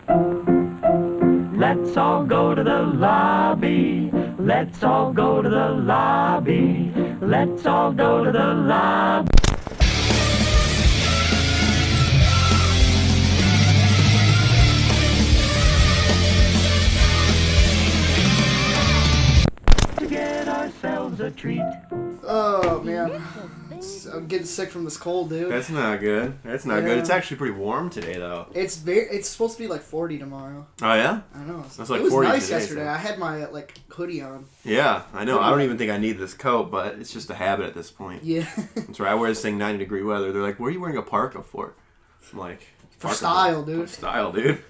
Let's all go to the lobby. Let's all go to the lobby. Let's all go to the lobby. To get ourselves a treat. Oh, man. I'm getting sick from this cold, dude. That's not good. That's not good. It's actually pretty warm today, though. It's supposed to be like 40 tomorrow. Oh, yeah? I know. That's like it was 40 nice today, yesterday. so. I had my hoodie on. Yeah, I know. I don't even think I need this coat, but it's just a habit at this point. Yeah. That's right. I wear this thing 90-degree weather. They're like, what are you wearing a parka for? I'm like... For style, dude. For style, dude.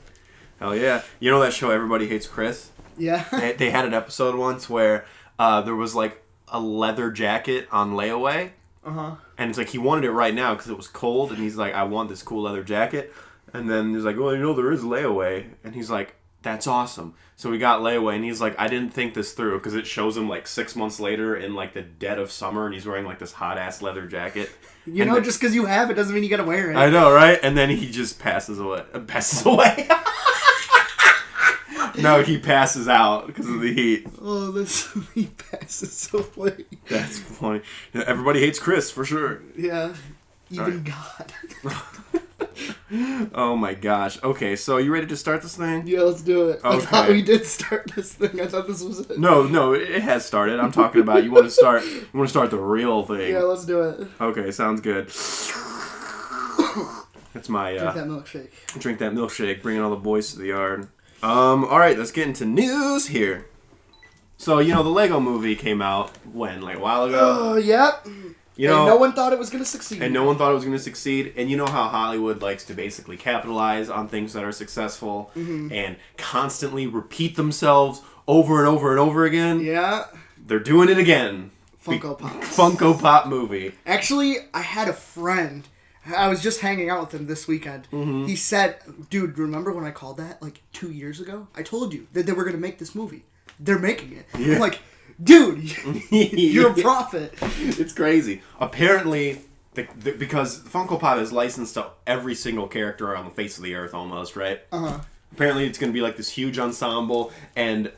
Hell yeah. You know that show Everybody Hates Chris? Yeah. They had an episode once where there was like a leather jacket on layaway. Uh-huh. And it's like he wanted it right now because it was cold, and he's like, I want this cool leather jacket. And then he's like, well, you know, there is layaway. And he's like, that's awesome. So we got layaway, and he's like, I didn't think this through because it shows him like 6 months later in like the dead of summer, and he's wearing like this hot-ass leather jacket. You know, just because you have it doesn't mean you gotta wear it. I know, right? And then he just passes away. No, he passes out because of the heat. Oh, he passes away. That's funny. Everybody hates Chris, for sure. Yeah. Even God. Oh my gosh. Okay, so you ready to start this thing? Yeah, let's do it. Okay. I thought we did start this thing. I thought this was it. No, it has started. I'm talking about you want to start the real thing. Yeah, let's do it. Okay, sounds good. That's my Drink that milkshake. Drink that milkshake, bringing all the boys to the yard. Alright, let's get into news here. So, you know, the Lego movie came out when? Like a while ago? Oh, yep. You know, no one thought it was going to succeed. And no one thought it was going to succeed. And you know how Hollywood likes to basically capitalize on things that are successful and constantly repeat themselves over and over and over again? Yeah. They're doing it again. Funko Pop. Funko Pop movie. Actually, I had a friend. I was just hanging out with him this weekend. He said, dude, remember when I called that like 2 years ago? I told you that they were going to make this movie. They're making it. Yeah. I'm like, dude, you're a prophet. It's crazy. Apparently, because Funko Pop is licensed to every single character on the face of the earth almost, right? Uh-huh. Apparently, it's going to be like this huge ensemble, and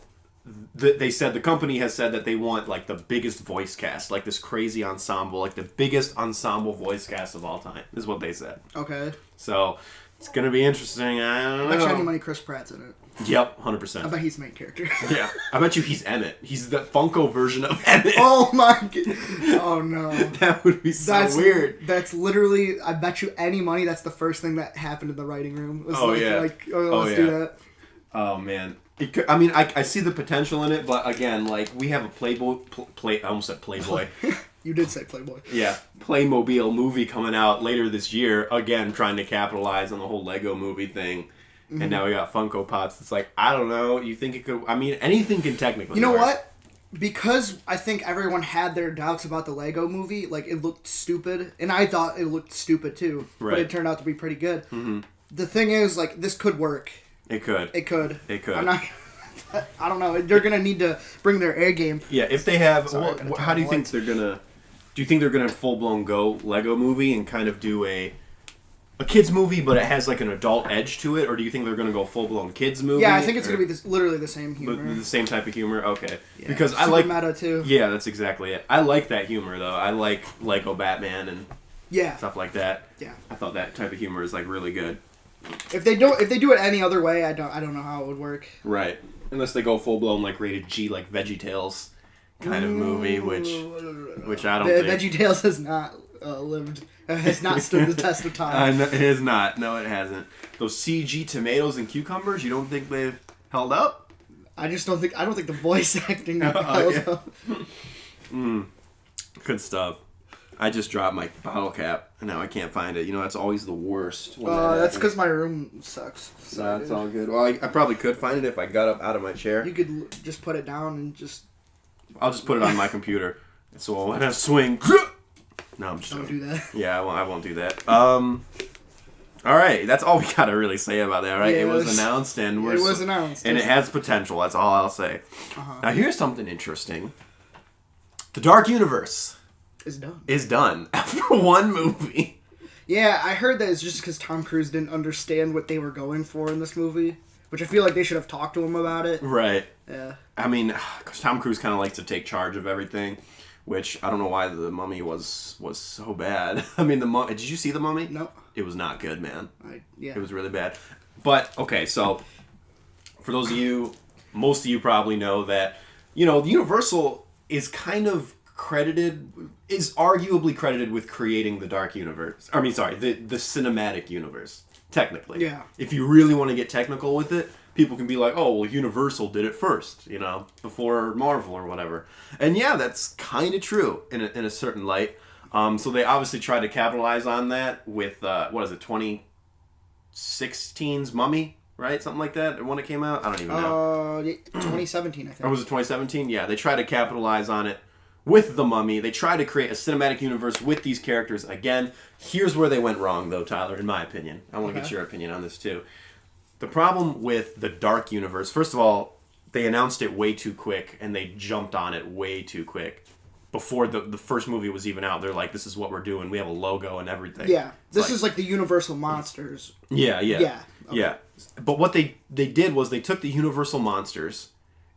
they said, the company has said that they want like the biggest voice cast, like this crazy ensemble, like the biggest ensemble voice cast of all time, is what they said. Okay. So, it's going to be interesting. I don't know. I bet you any money Chris Pratt's in it. Yep, 100%. I bet he's the main character. Yeah, I bet you he's Emmett. He's the Funko version of Emmett. Oh my god. Oh no. That would be so weird. That's literally, I bet you any money that's the first thing that happened in the writing room. Let's do that. Oh man. I mean, I see the potential in it, but again, like, we have a I almost said Playboy. You did say Playboy. Yeah. Playmobil movie coming out later this year, again, trying to capitalize on the whole Lego movie thing. And now we got Funko Pops. It's like, I don't know. You think it could... I mean, anything can technically You know work. what? Because I think everyone had their doubts about the Lego movie, like, it looked stupid. And I thought it looked stupid, too. Right. But it turned out to be pretty good. Mm-hmm. The thing is, like, this could work. It could. It could. It could. I'm not... I don't know. They're going to need to bring their A game. Yeah, if they have... Sorry, how do you think they're going to... Do you think they're going to full-blown go Lego movie and kind of do a kids movie, but it has like an adult edge to it, or do you think they're going to go full-blown kids movie? Yeah, I think it's going to be literally the same humor. The same type of humor? Okay. Yeah, because I super like... meta, too. Yeah, that's exactly it. I like that humor, though. I like Lego Batman and stuff like that. Yeah. I thought that type of humor is like really good. If they do it any other way, I don't know how it would work. Right. Unless they go full-blown like rated G, like VeggieTales kind of movie, which I don't think... VeggieTales has not has not stood the test of time. It has not. No, it hasn't. Those CG tomatoes and cucumbers, you don't think they've held up? I don't think the voice acting held up. Good stuff. I just dropped my bottle cap, and now I can't find it. You know, that's always the worst. That's because my room sucks. So that's all good. Well, I probably could find it if I got up out of my chair. You could just put it down and just... I'll just put it on my computer. So when I swing... No, I'm just Don't joking. do that. Yeah, I won't do that. All right, that's all we gotta really say about that, right? Yeah, it was announced, and it has potential. That's all I'll say. Now, here's something interesting. The Dark Universe is done after one movie. Yeah, I heard that it's just because Tom Cruise didn't understand what they were going for in this movie, which I feel like they should have talked to him about it. Right. Yeah. I mean, because Tom Cruise kind of likes to take charge of everything, which I don't know why The Mummy was so bad. I mean, did you see The Mummy? No. It was not good, man. Yeah. It was really bad. But, okay, so, for those of you, most of you probably know that, Universal is kind of arguably credited with creating the Dark Universe. I mean, sorry, the cinematic universe, technically. Yeah. If you really want to get technical with it, people can be like, oh, well, Universal did it first, before Marvel or whatever. And yeah, that's kind of true in a certain light. So they obviously tried to capitalize on that with, 2016's Mummy, right? Something like that, when it came out? I don't even know. 2017, I think. Or was it 2017? Yeah, they tried to capitalize on it with The Mummy. They tried to create a cinematic universe with these characters. Again, here's where they went wrrong, though, Tyler, in my opinion. I want to get your opinion on this, too. The problem with the Dark Universe, first of all, they announced it way too quick, and they jumped on it way too quick. Before the first movie was even out, they're like, this is what we're doing. We have a logo and everything. Yeah. This is like the Universal Monsters. Yeah. Okay. Yeah. But what they did was they took the Universal Monsters,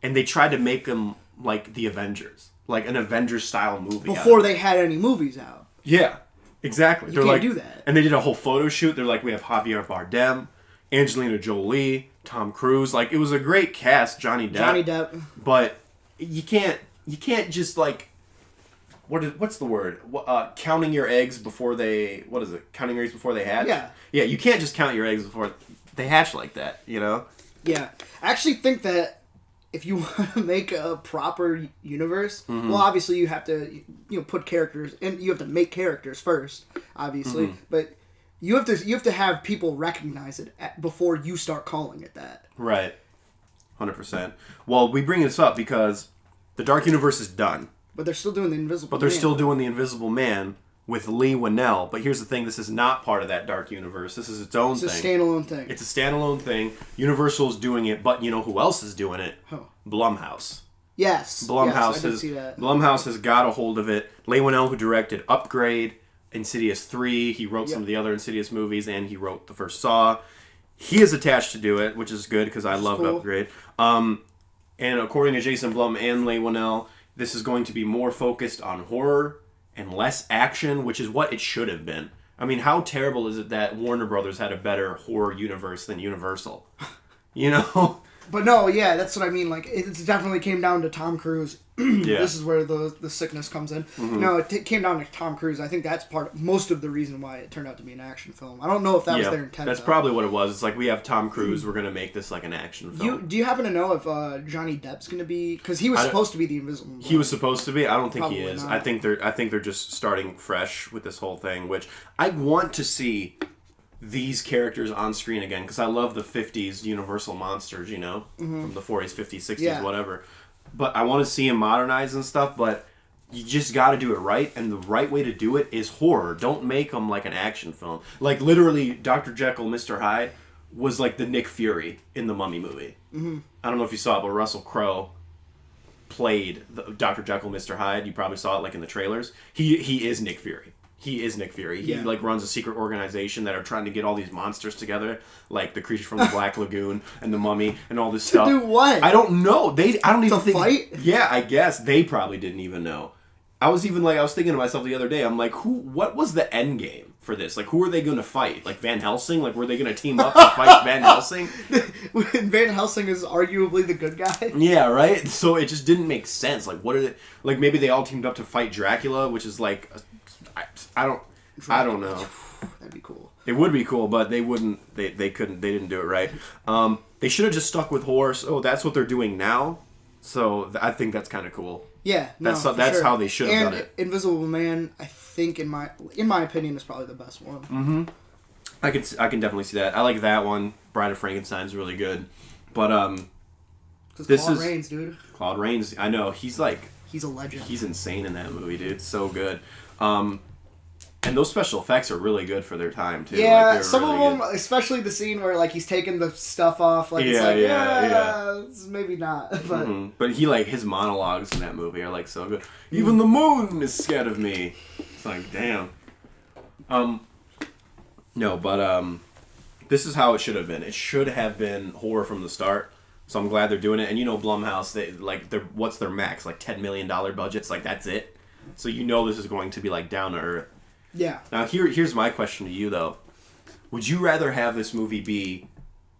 and they tried to make them like the Avengers. Like an Avengers-style movie. Before they had any movies out. Yeah, exactly. You can't do that. And they did a whole photo shoot. They're like, we have Javier Bardem, Angelina Jolie, Tom Cruise. Like, it was a great cast, Johnny Depp. But you can't just, like, what's the word? Counting your eggs before they, counting your eggs before they hatch? Yeah. Yeah, you can't just count your eggs before they hatch like that, Yeah. I actually think that if you want to make a proper universe, well, obviously you have to, put characters, and you have to make characters first, obviously, but you have to have people recognize it before you start calling it that. Right. 100%. Well, we bring this up because the Dark Universe is done. But they're still doing the Invisible Man. But they're still doing the Invisible Man with Lee Winnell. But here's the thing, this is not part of that Dark Universe. This is its own thing. It's a standalone thing. It's a standalone thing. Universal's doing it, but you know who else is doing it? Blumhouse. Yes. Blumhouse I did see that. Blumhouse has got a hold of it. Lee Winnell, who directed Upgrade, Insidious 3, he wrote some of the other Insidious movies, and he wrote the first Saw. He is attached to do it, which is good because I loved Upgrade. And according to Jason Blum and Lee Winnell, this is going to be more focused on horror and less action, which is what it should have been. I mean, how terrible is it that Warner Brothers had a better horror universe than Universal? But no, yeah, that's what I mean. Like, it definitely came down to Tom Cruise. This is where the sickness comes in. No, it came down to Tom Cruise. I think that's most of the reason why it turned out to be an action film. I don't know if that was their intent. That's probably what it was. It's like, we have Tom Cruise, we're going to make this like an action film. Do you happen to know if Johnny Depp's going to be... Because he was supposed to be the Invisible Man. He was supposed to be? I don't think he is. Not. I think they're just starting fresh with this whole thing, which I want to see these characters on screen again, because I love the 50s Universal monsters, from the 40s, 50s, 60s, whatever. But I want to see him modernize and stuff, but you just got to do it right, and the right way to do it is horror. Don't make them like an action film. Like, literally, Dr. Jekyll, Mr. Hyde was like the Nick Fury in the Mummy movie. I don't know if you saw it, but Russell Crowe played Dr. Jekyll, Mr. Hyde. You probably saw it like in the trailers. He is Nick Fury. He is Nick Fury. He like runs a secret organization that are trying to get all these monsters together, like the creature from the Black Lagoon and the Mummy and all this stuff. To do what? I don't know. I don't even think. Fight? Yeah, I guess they probably didn't even know. I was thinking to myself the other day. I'm like, what was the end game for this? Like, who are they going to fight? Like Van Helsing? Like, were they going to team up to fight Van Helsing? Van Helsing is arguably the good guy. Yeah, right. So it just didn't make sense. Like, what are they? Like, maybe they all teamed up to fight Dracula, which is like. I don't know. That'd be cool. It would be cool, but they wouldn't. They couldn't. They didn't do it right. They should have just stuck with horror. So that's what they're doing now. So I think that's kind of cool. Yeah, that's how they should have done it. Invisible Man, I think in my opinion, is probably the best one. Mm-hmm. I can definitely see that. I like that one. Bride of Frankenstein's really good, but Claude Rains, dude. Claude Rains. I know he's a legend. He's insane in that movie, dude. So good. And those special effects are really good for their time too. Yeah, like, some really of them, especially the scene where like he's taking the stuff off. Like it's maybe not, but but he his monologues in that movie are like so good. Even the moon is scared of me. It's like damn. No, but this is how it should have been. It should have been horror from the start. So I'm glad they're doing it. And Blumhouse, what's their max? Like $10 million budgets? Like, that's it? So this is going to be, like, down to earth. Yeah. Now, here's my question to you, though. Would you rather have this movie be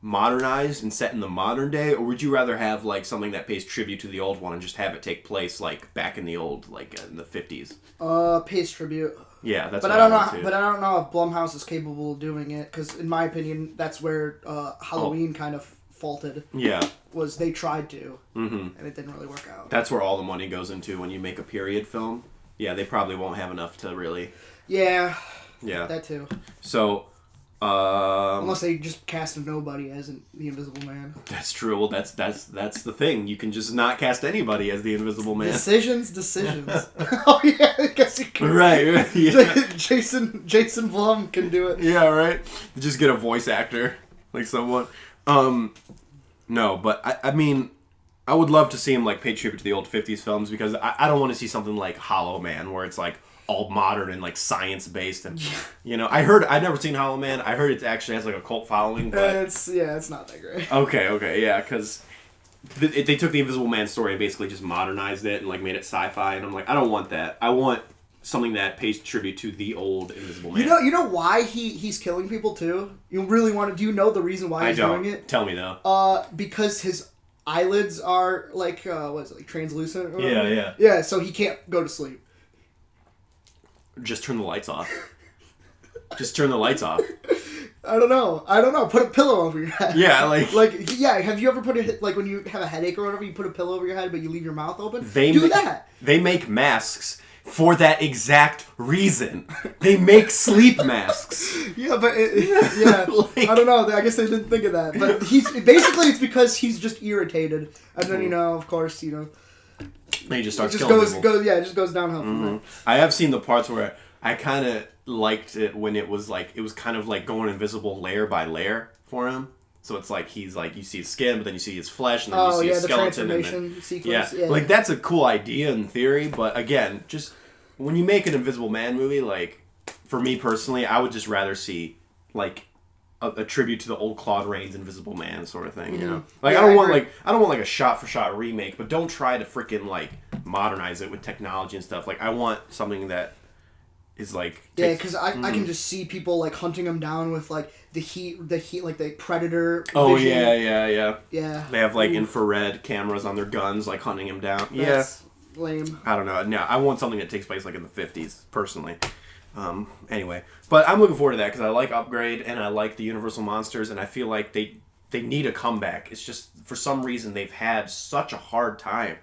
modernized and set in the modern day, or would you rather have, like, something that pays tribute to the old one and just have it take place, like, back in the old, like, in the 50s? Pays tribute. Yeah, that's but what I don't want know. too. But I don't know if Blumhouse is capable of doing it, because in my opinion, that's where Halloween kind of faltered. Yeah. Was they tried to, and it didn't really work out. That's where all the money goes into when you make a period film. Yeah, they probably won't have enough to really... Yeah. Yeah. That too. So, unless they just cast a nobody as the Invisible Man. That's true. Well, that's the thing. You can just not cast anybody as the Invisible Man. Decisions. Oh yeah, I guess you can. Right. Yeah. Jason Blum can do it. Yeah. Right. Just get a voice actor, like someone. No, but I mean, I would love to see him like pay tribute to the old 50s films, because I don't want to see something like Hollow Man where it's like all modern and like science based, and I've never seen Hollow Man. I heard it actually has like a cult following, but it's not that great. Okay, yeah, because they took the Invisible Man story and basically just modernized it and like made it sci-fi, and I'm like, I don't want that. I want something that pays tribute to the old Invisible Man. You know why he's killing people too? You really want to? Do you know the reason why he's doing it? Tell me though. Because his eyelids are like what is it, like translucent? Or Yeah. Yeah, so he can't go to sleep. Just turn the lights off. Just turn the lights off. I don't know. Put a pillow over your head. Yeah, Have you ever put like when you have a headache or whatever, you put a pillow over your head, but you leave your mouth open? Do that. They make masks for that exact reason. They make sleep masks. Yeah, but I don't know. I guess they didn't think of that. But it's because he's just irritated, and then of course He just starts it killing people. it just goes downhill from there. I have seen the parts where I kind of liked it when it was kind of like going invisible layer by layer for him. So it's like he's like, you see his skin, but then you see his flesh, and then you see his skeleton. The transformation sequence. Yeah, like that's a cool idea in theory, but again, just when you make an Invisible Man movie, like for me personally, I would just rather see like a tribute to the old Claude Rains Invisible Man sort of thing, you know? Like I don't want like a shot for shot remake, but don't try to freaking like modernize it with technology and stuff. Like I want something that is like because I can just see people like hunting him down with like the heat like the Predator Oh vision. Yeah. They have like infrared cameras on their guns like hunting him down. That's lame. I don't know. No, I want something that takes place like in the 50s personally. Anyway, but I'm looking forward to that because I like Upgrade and I like the Universal Monsters, and I feel like they need a comeback. It's just for some reason they've had such a hard time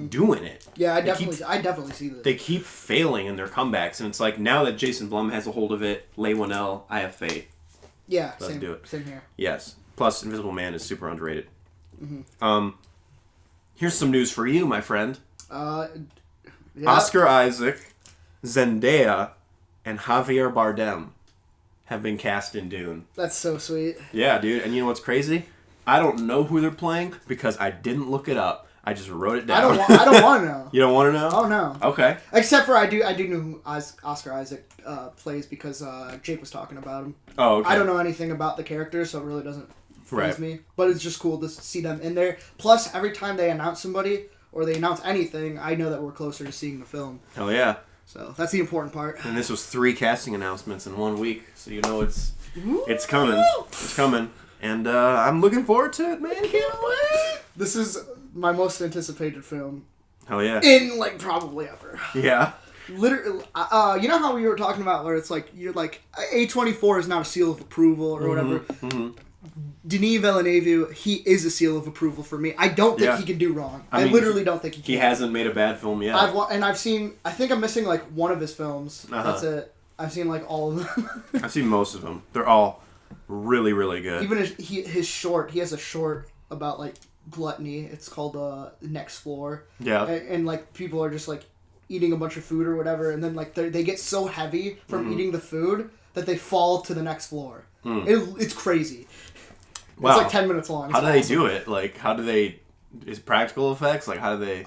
doing it. Yeah, I definitely see this. They keep failing in their comebacks, and it's like now that Jason Blum has a hold of it, Leigh Whannell, I have faith. Yeah, let's do it. Same here. Yes. Plus, Invisible Man is super underrated. Here's some news for you, my friend. Oscar Isaac, Zendaya, and Javier Bardem have been cast in Dune. That's so sweet. Yeah, dude. And you know what's crazy? I don't know who they're playing because I didn't look it up. I just wrote it down. I don't want to know. You don't want to know? Oh no. Okay. Except for I do know who Oscar Isaac plays because Jake was talking about him. Oh, okay. I don't know anything about the character, so it really doesn't faze me. But it's just cool to see them in there. Plus, every time they announce somebody or they announce anything, I know that we're closer to seeing the film. Oh yeah. So that's the important part. And this was 3 casting announcements in 1 week, so you know it's coming. It's coming. And I'm looking forward to it, man. Can't wait. This is my most anticipated film. Hell yeah. In like probably ever. Yeah. Literally, you know how we were talking about where it's like you're like A24 is not a seal of approval or whatever. Denis Villeneuve, he is a seal of approval for me. I don't think he can do wrong. I literally don't think he can. He hasn't made a bad film yet. I've seen. I think I'm missing like one of his films. That's it. I've seen like all of them. I've seen most of them. They're all really, really good. Even his short. He has a short about like gluttony. It's called Next Floor. Yeah. And like people are just like eating a bunch of food or whatever, and then like they get so heavy from eating the food that they fall to the next floor. It's crazy. Wow. It's like 10 minutes long. How do they do it? Like, how do they... Is practical effects? Like, how do they...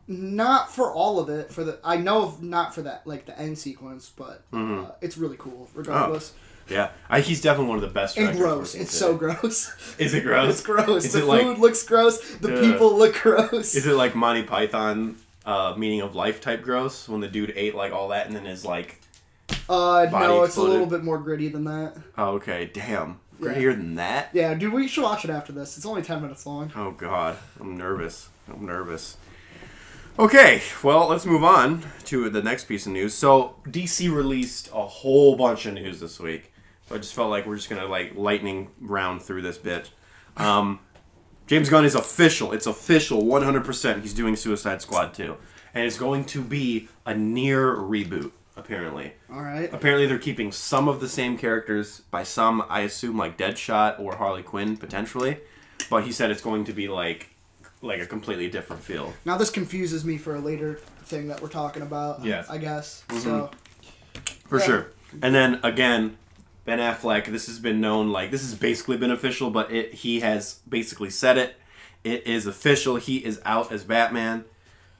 Not for all of it. I know not for that, like, the end sequence, but it's really cool, regardless. Yeah, he's definitely one of the best And directors. gross. It's so gross. Is it gross? It's gross. Is the it food looks gross. The people look gross. Is it like Monty Python, Meaning of Life type gross? When the dude ate like all that and then his like no, exploded? it's a little bit more gritty than that. Oh, okay, damn. Grittier than that? Yeah, dude, we should watch it after this. It's only 10 minutes long. Oh, God. I'm nervous. Okay, well, let's move on to the next piece of news. So, DC released a whole bunch of news this week. So I just felt like we're just going to, like, lightning round through this bit. James Gunn is official. It's official, 100%. He's doing Suicide Squad 2. And it's going to be a near reboot, apparently. All right. Apparently they're keeping some of the same characters. By some, I assume, like Deadshot or Harley Quinn, potentially. But he said it's going to be, like a completely different feel. Now this confuses me for a later thing that we're talking about. Yes. I guess. Mm-hmm. So. For sure. And then, again, Ben Affleck, this has been known, like, this has basically been official, but he has basically said it. It is official. He is out as Batman.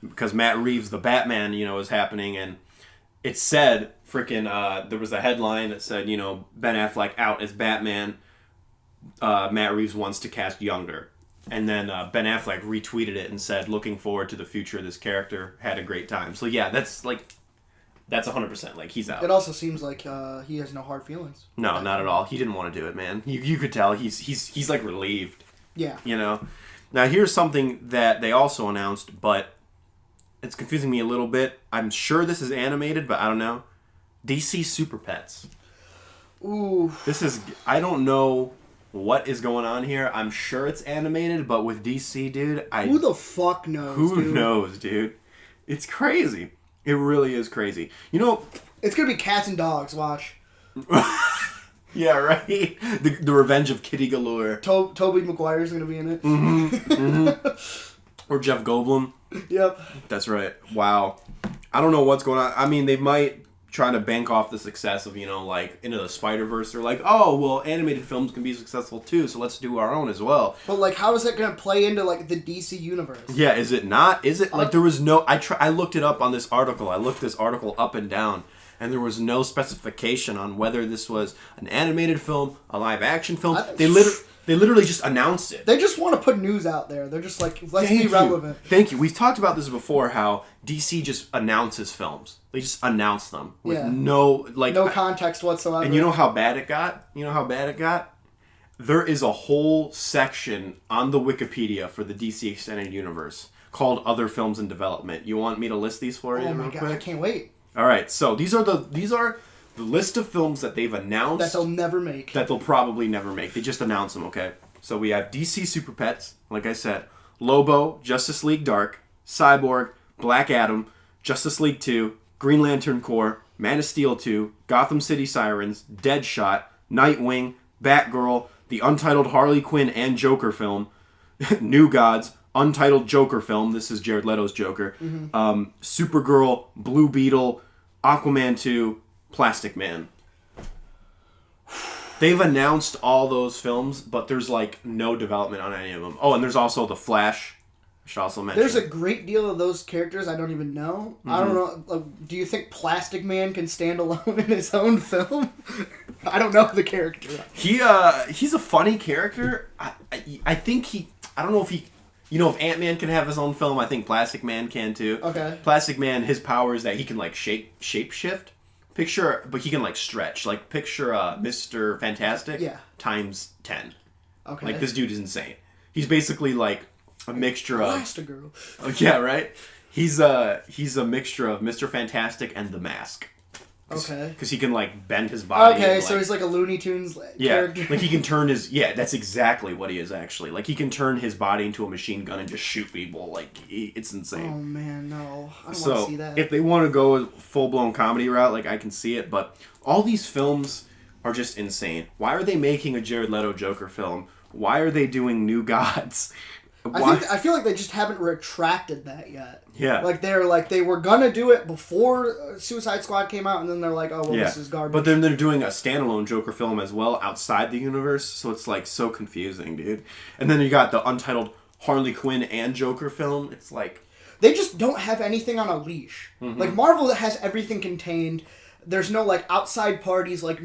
Because Matt Reeves, the Batman, is happening. And it said, there was a headline that said, Ben Affleck out as Batman. Matt Reeves wants to cast younger. And then Ben Affleck retweeted it and said, looking forward to the future of this character. Had a great time. So, yeah, that's 100%. Like, he's out. It also seems like he has no hard feelings. No, not at all. He didn't want to do it, man. You could tell. He's like, relieved. Yeah. Now, here's something that they also announced, but it's confusing me a little bit. I'm sure this is animated, but I don't know. DC Super Pets. Ooh. I don't know what is going on here. I'm sure it's animated, but with DC, dude, who the fuck knows? Who knows, dude? It's crazy. It really is crazy. It's gonna be cats and dogs. Watch. Yeah, right. The Revenge of Kitty Galore. Tobey Maguire's gonna be in it. Or Jeff Goldblum. Yep. That's right. Wow. I don't know what's going on. I mean, they might try to bank off the success of, like, Into the Spider-Verse. They're like, oh, well, animated films can be successful too, so let's do our own as well. But, like, how is it going to play into, like, the DC universe? Yeah, is it not? Is it, like, there was no... I looked it up on this article. I looked this article up and down, and there was no specification on whether this was an animated film, a live-action film. They literally just announced it. They just want to put news out there. They're just like, let's be relevant. Thank you. We've talked about this before, how DC just announces films. They just announce them with no context whatsoever. And you know how bad it got? There is a whole section on the Wikipedia for the DC Extended Universe called Other Films in Development. You want me to list these for you? Oh my god, quick? I can't wait. All right, so these are the list of films that they've announced that they'll never make. That they'll probably never make. They just announce them, okay? So we have DC Super Pets, like I said, Lobo, Justice League Dark, Cyborg, Black Adam, Justice League 2, Green Lantern Corps, Man of Steel 2, Gotham City Sirens, Deadshot, Nightwing, Batgirl, the untitled Harley Quinn and Joker film, New Gods, untitled Joker film, this is Jared Leto's Joker, Supergirl, Blue Beetle, Aquaman 2, Plastic Man. They've announced all those films, but there's like no development on any of them. Oh, and there's also The Flash. I should also mention. There's a great deal of those characters I don't even know. Mm-hmm. I don't know. Like, do you think Plastic Man can stand alone in his own film? I don't know the character. He's a funny character. I think I don't know if he. If Ant-Man can have his own film, I think Plastic Man can too. Okay. Plastic Man, his power is that he can like shape shift. But he can like stretch. Like picture Mr. Fantastic times 10. Okay. Like this dude is insane. He's basically like a mixture of Elastigirl. Oh yeah, right? He's a mixture of Mr. Fantastic and The Mask. Okay. Because he can like bend his body. Okay, and, so he's like a Looney Tunes character. Like he can turn his that's exactly what he is actually. Like he can turn his body into a machine gun and just shoot people. Like it's insane. Oh man, no, I don't want to see that. If they want to go a full blown comedy route, like I can see it, but all these films are just insane. Why are they making a Jared Leto Joker film? Why are they doing New Gods? I feel like they just haven't retracted that yet. Yeah. Like they were gonna do it before Suicide Squad came out, and then they're like, oh well, this is garbage. But then they're doing a standalone Joker film as well outside the universe, so it's like so confusing, dude. And then you got the untitled Harley Quinn and Joker film. It's like they just don't have anything on a leash. Mm-hmm. Like Marvel has everything contained. there's no like outside parties like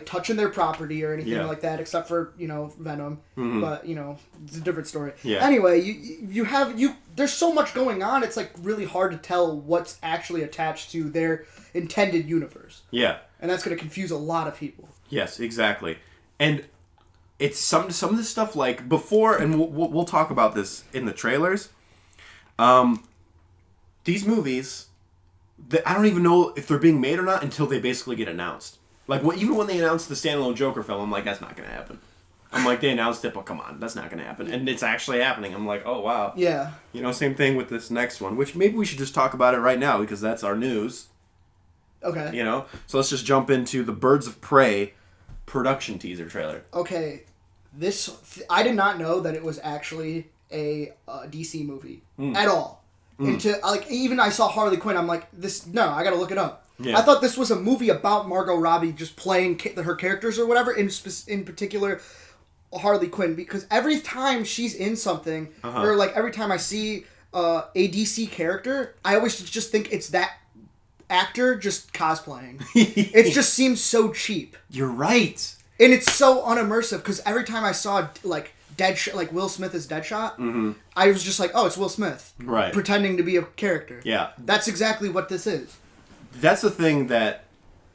touching their property or anything like that, except for Venom. Mm-hmm. But it's a different story. Yeah. Anyway, you have there's so much going on. It's like really hard to tell what's actually attached to their intended universe. Yeah. And that's going to confuse a lot of people. Yes, exactly. And it's some of the stuff like before, and we'll talk about this in the trailers. These movies, I don't even know if they're being made or not until they basically get announced. Like even when they announced the standalone Joker film, I'm like, that's not going to happen. I'm like, they announced it, but come on, that's not going to happen. And it's actually happening. I'm like, oh wow. Yeah. Same thing with this next one, which maybe we should just talk about it right now because that's our news. Okay. So let's just jump into the Birds of Prey production teaser trailer. Okay. I did not know that it was actually a DC movie at all. Into even I saw Harley Quinn, I'm like, I gotta look it up. Yeah. I thought this was a movie about Margot Robbie just playing her characters or whatever, in particular Harley Quinn, because every time she's in something, or like every time I see a DC character, I always just think it's that actor just cosplaying. It just seems so cheap. You're right. And it's so unimmersive, because every time I saw like Will Smith as Deadshot, I was just like, oh, it's Will Smith. Right. Pretending to be a character. Yeah. That's exactly what this is. That's the thing that,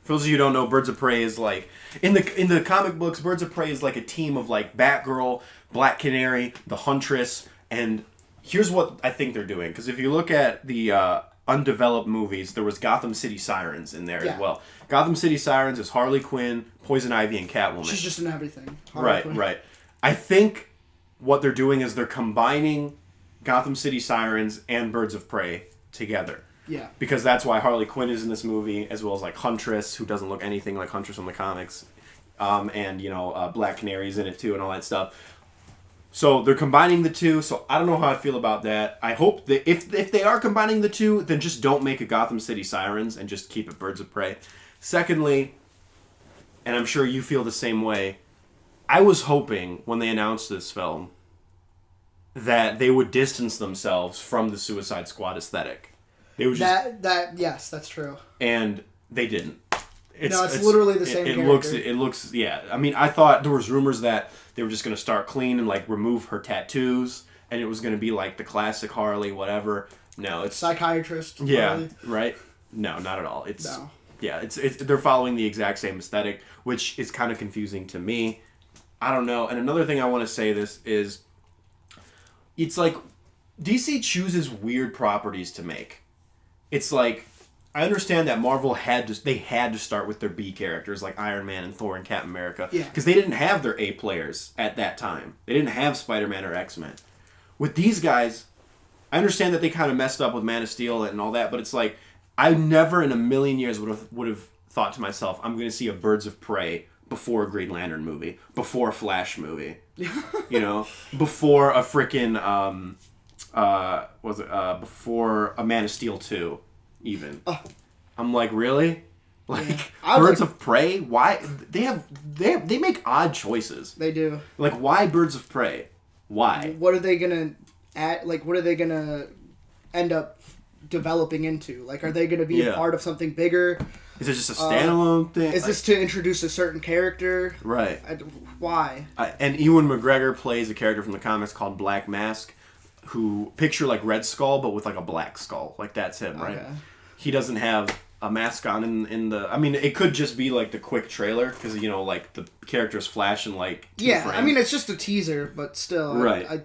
for those of you who don't know, Birds of Prey is like, in the comic books, Birds of Prey is like a team of like Batgirl, Black Canary, the Huntress, and here's what I think they're doing. Because if you look at the undeveloped movies, there was Gotham City Sirens in there as well. Gotham City Sirens is Harley Quinn, Poison Ivy, and Catwoman. She's just in everything. Right. I think what they're doing is they're combining Gotham City Sirens and Birds of Prey together. Yeah. Because that's why Harley Quinn is in this movie, as well as like Huntress, who doesn't look anything like Huntress from the comics, and Black Canary's in it too, and all that stuff. So they're combining the two. So I don't know how I feel about that. I hope that if they are combining the two, then just don't make a Gotham City Sirens and just keep it Birds of Prey. Secondly, and I'm sure you feel the same way, I was hoping when they announced this film that they would distance themselves from the Suicide Squad aesthetic. They would just yes, that's true. And they didn't. It's literally the same character. It looks, yeah. I mean, I thought there was rumors that they were just going to start clean and, like, remove her tattoos, and it was going to be, like, the classic Harley, whatever. No, it's... Psychiatrist. Yeah, Harley. Right? No, not at all. No. Yeah, they're following the exact same aesthetic, which is kind of confusing to me. I don't know. And another thing I want to say this is, it's like, DC chooses weird properties to make. It's like... I understand that Marvel had to start with their B characters like Iron Man and Thor and Captain America because they didn't have their A players at that time. They didn't have Spider-Man or X-Men. With these guys, I understand that they kind of messed up with Man of Steel and all that, but it's like I never in a million years would have thought to myself, I'm going to see a Birds of Prey before a Green Lantern movie, before a Flash movie, before a freaking before a Man of Steel 2. Even I'm like, really? Like Birds of Prey? Why they make odd choices. They do. Like, why Birds of Prey? Why? What are they gonna add? Like, what are they gonna end up developing into? Like, are they gonna be a part of something bigger? Is it just a standalone thing? Is this to introduce a certain character? Right. Why? And Ewan McGregor plays a character from the comics called Black Mask, who picture like Red Skull but with like a black skull. Like, that's him, right? Okay. He doesn't have a mask on in the... I mean, it could just be like the quick trailer because, like the characters flash in like 2 frames. I mean, it's just a teaser, but still, right.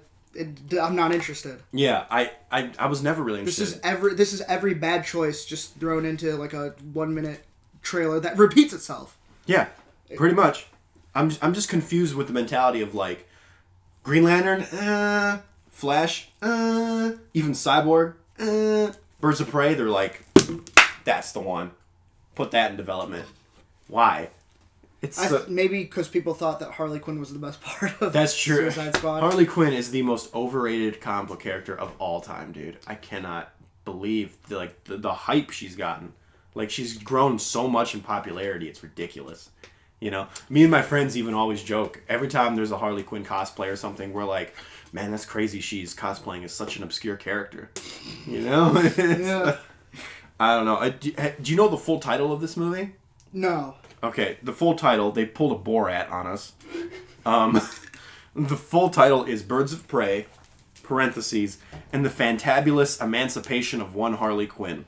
I'm not interested. Yeah, I was never really interested. This is every bad choice just thrown into like a 1-minute trailer that repeats itself. Yeah, pretty much. I'm just confused with the mentality of like Green Lantern, Flash, even Cyborg, Birds of Prey. They're like, that's the one. Put that in development. Why? Maybe because people thought that Harley Quinn was the best part of that's true. Suicide Squad. Harley Quinn is the most overrated comic book character of all time, dude. I cannot believe the hype she's gotten. Like, she's grown so much in popularity. It's ridiculous. Me and my friends even always joke. Every time there's a Harley Quinn cosplay or something, we're like, man, that's crazy she's cosplaying as such an obscure character. Yeah. I don't know. Do you know the full title of this movie? No. Okay, the full title, they pulled a Borat on us. The full title is Birds of Prey, parentheses, and the Fantabulous Emancipation of One Harley Quinn.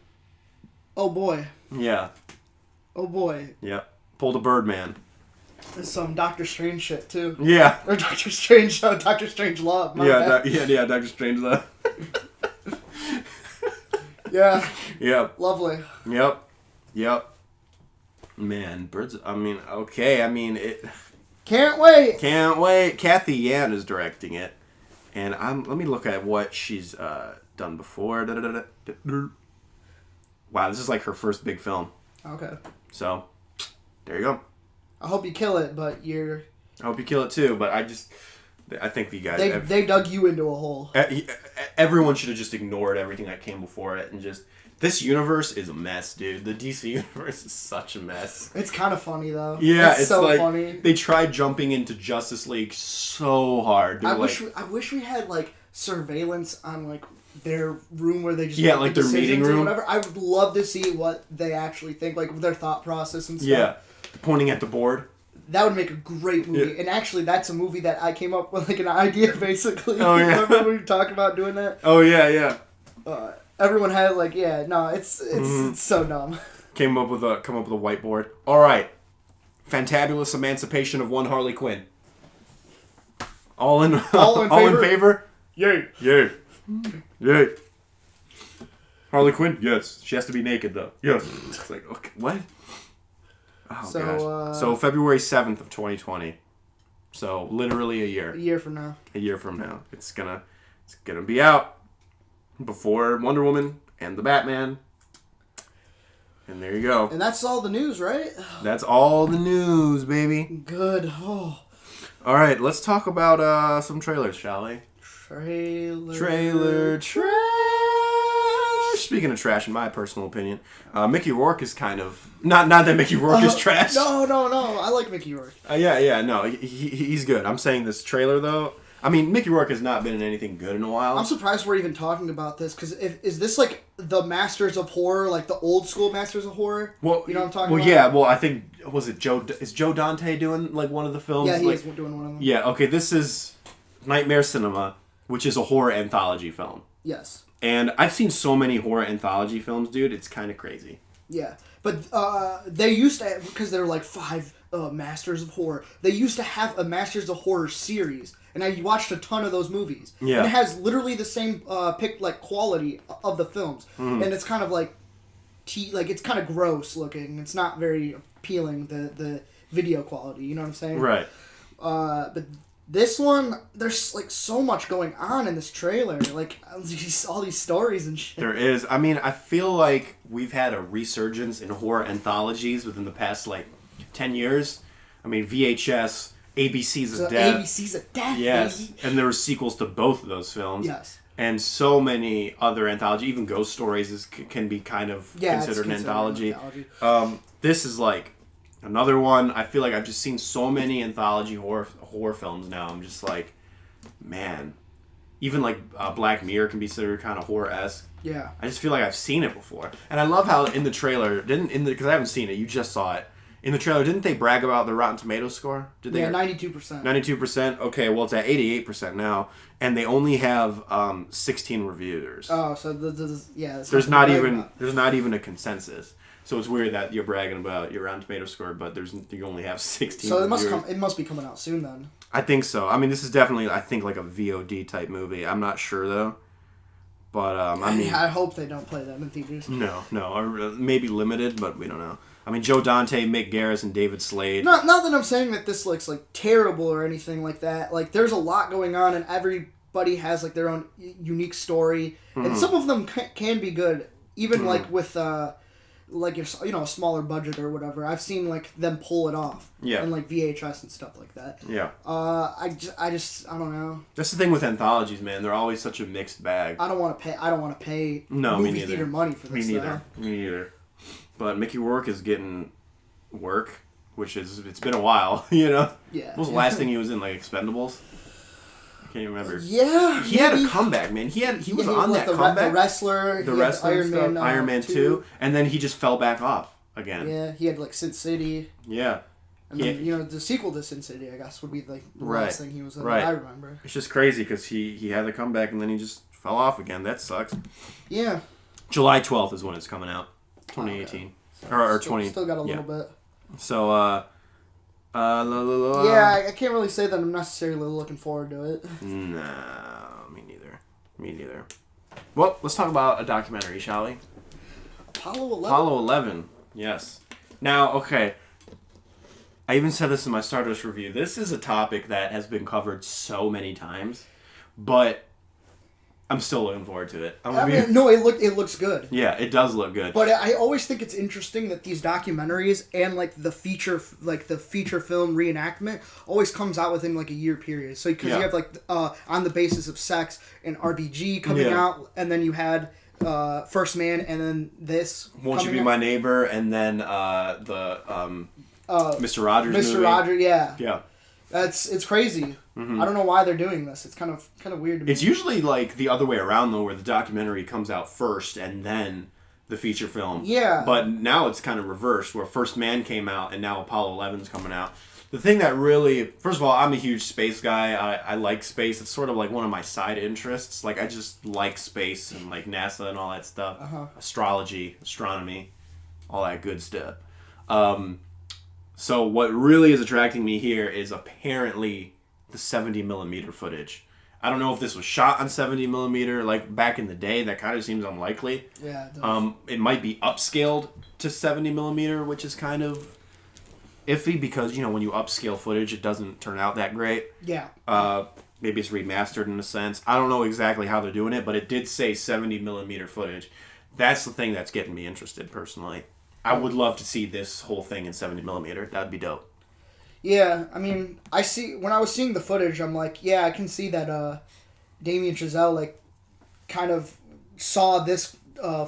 Oh boy. Yeah. Oh boy. Yep. Pulled a Birdman. There's some Doctor Strange shit too. Yeah. Or Doctor Strange Love. Yeah, Doctor Strange Love. Yeah. Yep. Lovely. Yep. Man, it... Can't wait. Can't wait. Kathy Yan is directing it. And let me look at what she's done before. Wow, this is like her first big film. Okay. So, there you go. I hope you kill it, but I hope you kill it too, but I think you guys... They dug you into a hole. Everyone should have just ignored everything that came before it and just... This universe is a mess, dude. The DC universe is such a mess. It's kind of funny, though. Yeah, it's so like, funny. They tried jumping into Justice League so hard. I wish we had, like, surveillance on, like, their room where they just... Yeah, like their meeting room. Whatever. I would love to see what they actually think, like, their thought process and stuff. Yeah, pointing at the board. That would make a great movie. Yeah. And actually, that's a movie that I came up with, like, an idea, basically. Oh, yeah. Remember when we talked about doing that? Oh, yeah. Everyone had, like, it's so dumb. Come up with a whiteboard. All right. Fantabulous Emancipation of One Harley Quinn. All in favor? Yay. Yay. Harley Quinn? Yes. She has to be naked, though. Yes. It's like, okay, what? Oh, gosh. So, February 7th of 2020. So, literally a year. A year from now. It's gonna be out before Wonder Woman and the Batman. And there you go. And that's all the news, right? That's all the news, baby. Good. Oh. All right, let's talk about some trailers, shall we? Trailer trash. Speaking of trash, in my personal opinion, Mickey Rourke is kind of not that Mickey Rourke is trash. No. I like Mickey Rourke. No, he's good. I'm saying this trailer though. I mean, Mickey Rourke has not been in anything good in a while. I'm surprised we're even talking about this, because is this like the Masters of Horror, like the old school Masters of Horror? Well, you know what I'm talking about? Well, yeah. Well, I think is Joe Dante doing like one of the films? Yeah, he is doing one of them. Yeah. Okay. This is Nightmare Cinema, which is a horror anthology film. Yes. And I've seen so many horror anthology films, dude. It's kind of crazy. Yeah, but they used to, because there were like 5 Masters of Horror. They used to have a Masters of Horror series, and I watched a ton of those movies. Yeah, and it has literally the same quality of the films, and it's kind of like, it's kind of gross looking. It's not very appealing, the video quality. You know what I'm saying? Right. But this one, there's like so much going on in this trailer, like all these stories and shit. There is. I mean, I feel like we've had a resurgence in horror anthologies within the past 10 years. I mean, VHS, ABC's of Death. ABC's of Death. Yes, baby. And there were sequels to both of those films. Yes. And so many other anthologies, even Ghost Stories can be kind of considered an anthology. This is like another one. I feel like I've just seen so many anthology horror films now. I'm just like, man. Even Black Mirror can be considered kind of horror-esque. Yeah. I just feel like I've seen it before. And I love how in the trailer, because I haven't seen it, you just saw it. In the trailer, didn't they brag about the Rotten Tomatoes score? Did they? Yeah, 92%. 92%? Okay, well, it's at 88% now. And they only have 16 reviewers. Oh, so there's not even a consensus. So it's weird that you're bragging about your Rotten Tomatoes score, but you only have 16 reviewers. So it must be coming out soon then. I think so. I mean, this is definitely, I think, like a VOD type movie. I'm not sure, though. But, I hope they don't play them in theaters. No. Or maybe limited, but we don't know. I mean, Joe Dante, Mick Garris, and David Slade. Not that I'm saying that this looks terrible or anything like that. There's a lot going on, and everybody has their own unique story, and some of them can be good, even with a smaller budget or whatever. I've seen them pull it off, and VHS and stuff like that. Yeah. I don't know. That's the thing with anthologies, man. They're always such a mixed bag. I don't want to pay movie theater money for this. Me neither. But Mickey Rourke is getting work, it's been a while, you know? Yeah. What was the last thing he was in, Expendables? I Can't even remember. Yeah. He had a comeback, man. He was on like that comeback. The wrestler. The wrestler stuff. Iron Man 2. And then he just fell back off again. Yeah, he had like Sin City. Yeah. And then, the sequel to Sin City, I guess, would be like the last thing he was in that I remember. It's just crazy because he had the comeback and then he just fell off again. That sucks. Yeah. July 12th is when it's coming out. 2018. Okay. Or 20. Still got a little bit. So, yeah, I can't really say that I'm necessarily looking forward to it. Nah, me neither. Well, let's talk about a documentary, shall we? Apollo 11, yes. Now, okay, I even said this in my Stardust review. This is a topic that has been covered so many times, but I'm still looking forward to it. No, it looks good. Yeah, it does look good. But I always think it's interesting that these documentaries and like the feature film reenactment always comes out within like a year period. So because you have like On the Basis of Sex and RBG coming out, and then you had First Man, and then this. Won't You Be My Neighbor, and then the Mr. Rogers movie. Mr. Rogers, yeah. Yeah. It's crazy. Mm-hmm. I don't know why they're doing this. It's kind of weird to me. It's usually like the other way around though, where the documentary comes out first and then the feature film. Yeah. But now it's kind of reversed, where First Man came out and now Apollo 11's coming out. The thing that really, first of all, I'm a huge space guy. I like space. It's sort of like one of my side interests. Like I just like space and like NASA and all that stuff. Astrology, astronomy, all that good stuff. So what really is attracting me here is apparently the 70mm footage. I don't know if this was shot on 70mm, like back in the day. That kind of seems unlikely. Yeah, it does. It might be upscaled to 70mm, which is kind of iffy because, when you upscale footage, it doesn't turn out that great. Yeah. Maybe it's remastered in a sense. I don't know exactly how they're doing it, but it did say 70mm footage. That's the thing that's getting me interested, personally. I would love to see this whole thing in 70mm. That'd be dope. Yeah, I mean, when I was seeing the footage, I'm like, yeah, I can see that Damien Chazelle, like, kind of saw this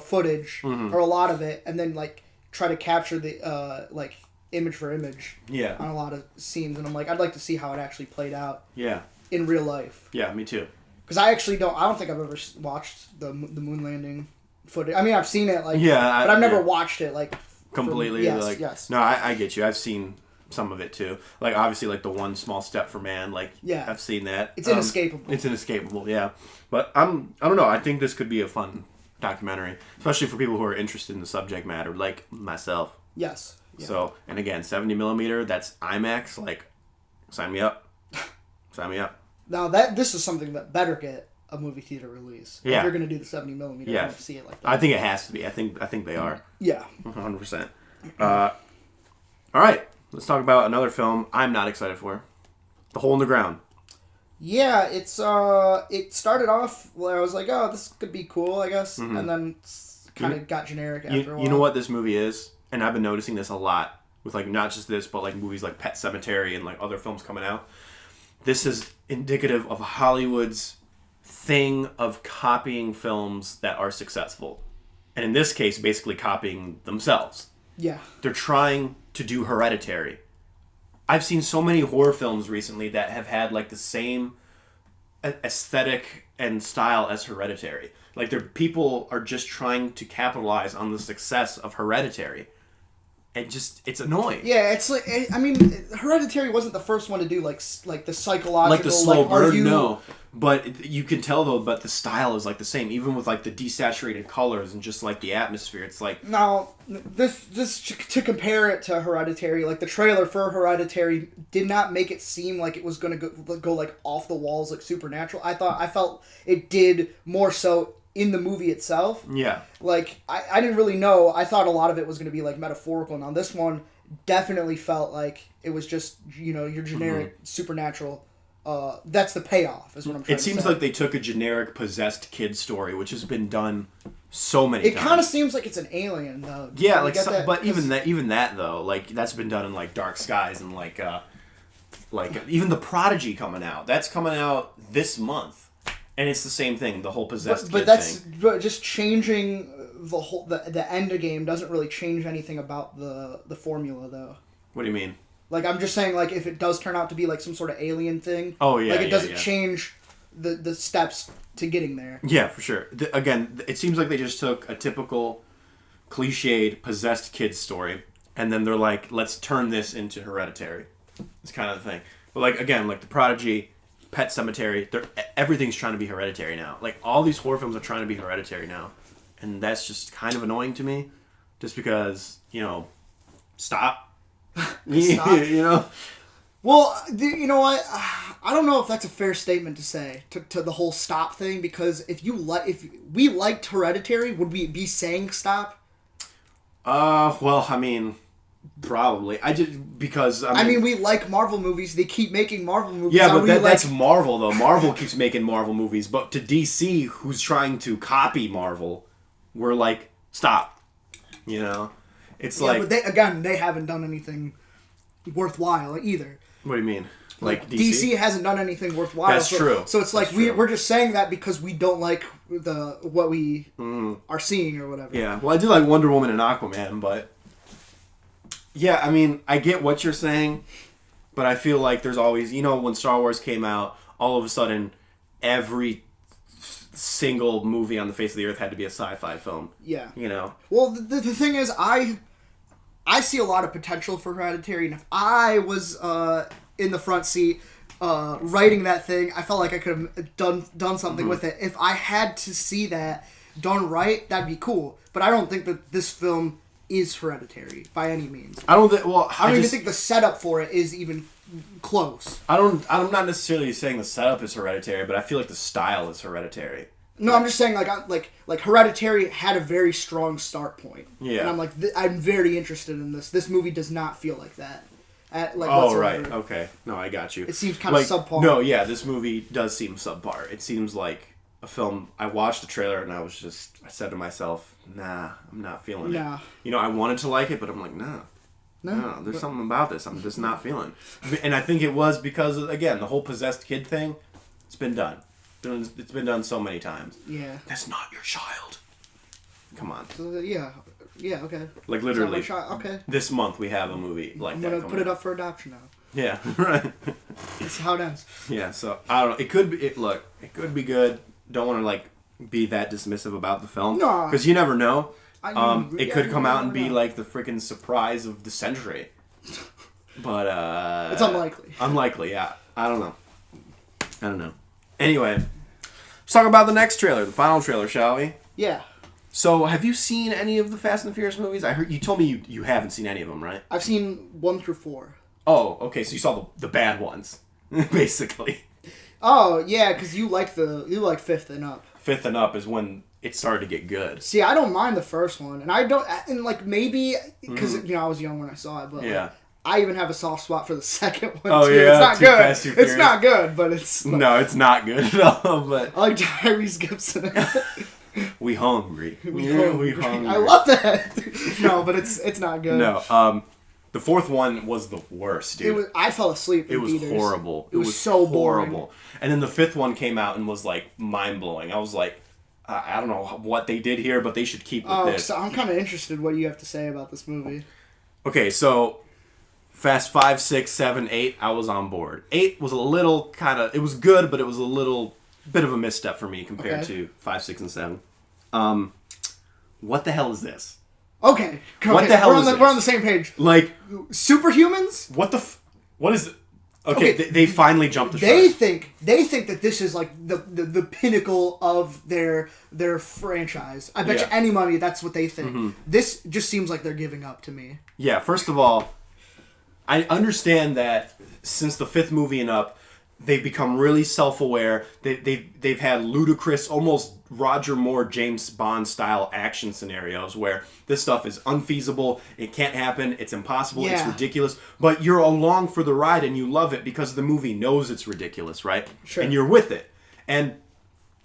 footage, or a lot of it, and then, like, try to capture the, like, image for image on a lot of scenes. And I'm like, I'd like to see how it actually played out in real life. Yeah, me too. Because I don't think I've ever watched the moon landing footage. I mean, I've seen it, like, but I've never watched it, like, completely. Yes. No, I get you. I've seen some of it too. Like obviously, like the One Small Step for Man. Like I've seen that. It's inescapable. It's inescapable. Yeah, but I don't know. I think this could be a fun documentary, especially for people who are interested in the subject matter, like myself. Yes. Yeah. So, and again, 70mm. That's IMAX. Like, sign me up. Sign me up. Now this is something that better get a movie theater release. Yeah. If you're gonna do the 70mm, you have to see it like that. I think it has to be. I think they are. Yeah. 100%. All right. Let's talk about another film I'm not excited for. The Hole in the Ground. Yeah, it started off where I was like, oh, this could be cool, I guess, and then kind of got generic after a while. You know what this movie is? And I've been noticing this a lot with like not just this, but like movies like Pet Sematary and like other films coming out. This is indicative of Hollywood's thing of copying films that are successful. And in this case, basically copying themselves. Yeah. They're trying to do Hereditary. I've seen so many horror films recently that have had like the same aesthetic and style as Hereditary. Like people are just trying to capitalize on the success of Hereditary. And just, it's annoying. Yeah, it's like, I mean, Hereditary wasn't the first one to do like the psychological, like the slow burn. No, but you can tell though. But the style is like the same, even with like the desaturated colors and just like the atmosphere. It's like now this to compare it to Hereditary, like the trailer for Hereditary did not make it seem like it was going to go like off the walls, like supernatural. I felt it did more so in the movie itself. Yeah. Like, I didn't really know. I thought a lot of it was going to be, like, metaphorical. Now, this one definitely felt like it was just, your generic supernatural. That's the payoff, is what I'm trying to say. It seems like they took a generic possessed kid story, which has been done so many times. It kind of seems like it's an alien, though. Yeah, like, but even that, though, like, that's been done in, like, Dark Skies and, like even The Prodigy coming out. That's coming out this month. And it's the same thing, the whole possessed kid thing. But just changing the end game doesn't really change anything about the formula, though. What do you mean? Like, I'm just saying, like, if it does turn out to be, like, some sort of alien thing... Oh, yeah, like, it doesn't change the steps to getting there. Yeah, for sure. Again, it seems like they just took a typical cliched possessed kid story, and then they're like, let's turn this into Hereditary. It's kind of the thing. But like again, like The Prodigy, Pet Sematary, everything's trying to be Hereditary now. Like all these horror films are trying to be Hereditary now, and that's just kind of annoying to me, just because stop. Stop. Well, you know what? I don't know if that's a fair statement to say to the whole stop thing, because if we liked Hereditary, would we be saying stop? Well, I mean, probably. Because we like Marvel movies. They keep making Marvel movies. Yeah, but that's Marvel though. Marvel keeps making Marvel movies, but to DC, who's trying to copy Marvel, we're like, stop. It's like. But they haven't done anything worthwhile either. What do you mean? Like DC hasn't done anything worthwhile. That's true. So it's like we're just saying that because we don't like what we are seeing or whatever. Yeah. Well, I do like Wonder Woman and Aquaman, but yeah, I mean, I get what you're saying, but I feel like there's always, when Star Wars came out, all of a sudden every single movie on the face of the earth had to be a sci-fi film. Yeah. Well, the thing is, I see a lot of potential for Hereditary, and if I was in the front seat writing that thing, I felt like I could have done something with it. If I had to see that done right, that'd be cool. But I don't think that this film is Hereditary by any means. I don't think. Well, I don't even think the setup for it is even close. I'm not necessarily saying the setup is Hereditary, but I feel like the style is Hereditary. No, I'm just saying like Hereditary had a very strong start point. Yeah. And I'm like, I'm very interested in this. This movie does not feel like that. Whatsoever. Right. Okay. No, I got you. It seems kind of subpar. No, yeah, this movie does seem subpar. It seems like a film. I watched the trailer and I said to myself, nah, I'm not feeling it. I wanted to like it, but I'm like, no, there's something about this I'm just not feeling. And I think it was because, again, the whole possessed kid thing, it's been done. It's been done so many times. Yeah. That's not your child. Come on. Yeah, okay. Like literally. Okay. This month we have a movie like I'm that. gonna put it up for adoption now. Yeah, right. That's how it ends. Yeah, so I don't know. It could be. It could be good. Don't want to be that dismissive about the film. No. Because you never know. It could come out and be like the freaking surprise of the century. But it's unlikely. Unlikely, yeah. I don't know. Anyway, let's talk about the next trailer, the final trailer, shall we? Yeah. So, have you seen any of the Fast and Furious movies? I heard you told me you haven't seen any of them, right? I've seen 1 through 4. Oh, okay. So you saw the bad ones, basically. Oh yeah, because you like 5th and up. 5th and up is when it started to get good. See, I don't mind the first one, and maybe because I was young when I saw it, but yeah. I even have a soft spot for the second one. Oh too. yeah, it's not Too good. Fast, Too Furious. It's not good, but it's no, it's not good at all. But I like Tyrese Gibson. We hungry. We hungry. I love that. No, but it's not good. No, the 4th one was the worst, dude. I fell asleep. It was horrible. It was so horrible. boring. And then the 5th one came out and was like mind blowing. I was like, I don't know what they did here, but they should keep with this. So I'm kind of interested what you have to say about this movie. Okay, so Fast 5, 6, 7, 8, I was on board. 8 was a little it was good, but it was a little bit of a misstep for me compared to 5, 6, and 7. What the hell is this? Okay, what the hell is this? We're on the same page. Like superhumans? What is it? Okay, they finally jumped the shark. They think that this is like the pinnacle of their franchise. I bet you any money that's what they think. Mm-hmm. This just seems like they're giving up to me. Yeah, first of all, I understand that since the 5th movie and up, they've become really self-aware. They've had ludicrous, almost Roger Moore, James Bond style action scenarios where this stuff is unfeasible, it can't happen, it's impossible, it's ridiculous. But you're along for the ride and you love it because the movie knows it's ridiculous, right? Sure. And you're with it. And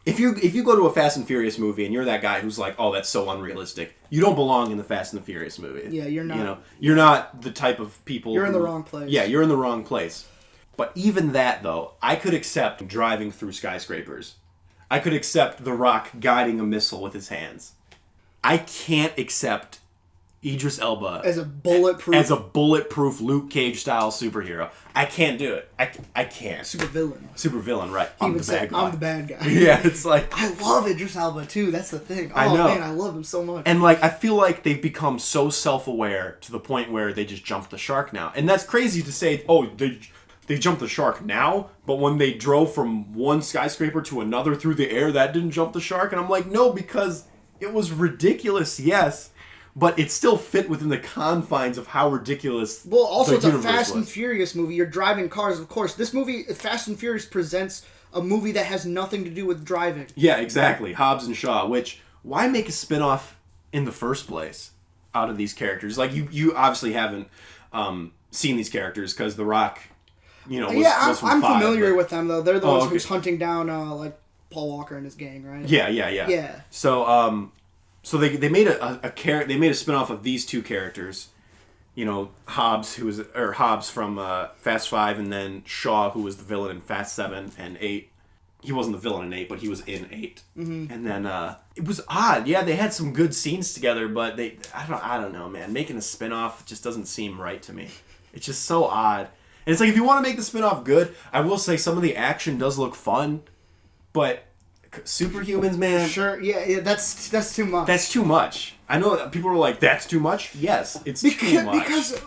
if you go to a Fast and Furious movie and you're that guy who's like, oh, that's so unrealistic, you don't belong in the Fast and the Furious movie. Yeah, you're not. You're not the type of people. You're in the wrong place. Yeah, you're in the wrong place. But even that, though, I could accept driving through skyscrapers. I could accept The Rock guiding a missile with his hands. I can't accept Idris Elba as a bulletproof Luke Cage style superhero. I can't do it. I can't. Super villain, right? I'm the bad guy. I'm the bad guy. Yeah, it's like I love Idris Elba too. That's the thing. Oh I know. Man, I love him so much. And like I feel like they've become so self-aware to the point where they just jump the shark now. And that's crazy to say. Oh, they jumped the shark now, but when they drove from one skyscraper to another through the air, that didn't jump the shark. And I'm like, no, because it was ridiculous. Yes. But it still fit within the confines of how ridiculous. Well, also it's a Fast and Furious movie. You're driving cars, of course. This movie, Fast and Furious, presents a movie that has nothing to do with driving. Yeah, exactly. Hobbs and Shaw. Which why make a spin-off in the first place out of these characters? Like you obviously haven't seen these characters because The Rock, was from I'm 5, familiar with them though. They're the ones who's hunting down like Paul Walker and his gang, right? Yeah. So they made they made a spin-off of these two characters. Hobbs Hobbs from Fast 5, and then Shaw, who was the villain in Fast 7 and 8. He wasn't the villain in 8, but he was in 8. Mm-hmm. And then it was odd. Yeah, they had some good scenes together, but I don't know, man. Making a spin-off just doesn't seem right to me. It's just so odd. And it's like, if you want to make the spin-off good, I will say some of the action does look fun, but superhumans, man. Sure, yeah, that's too much. That's too much. I know that people are like, that's too much? Yes, it's too much. Because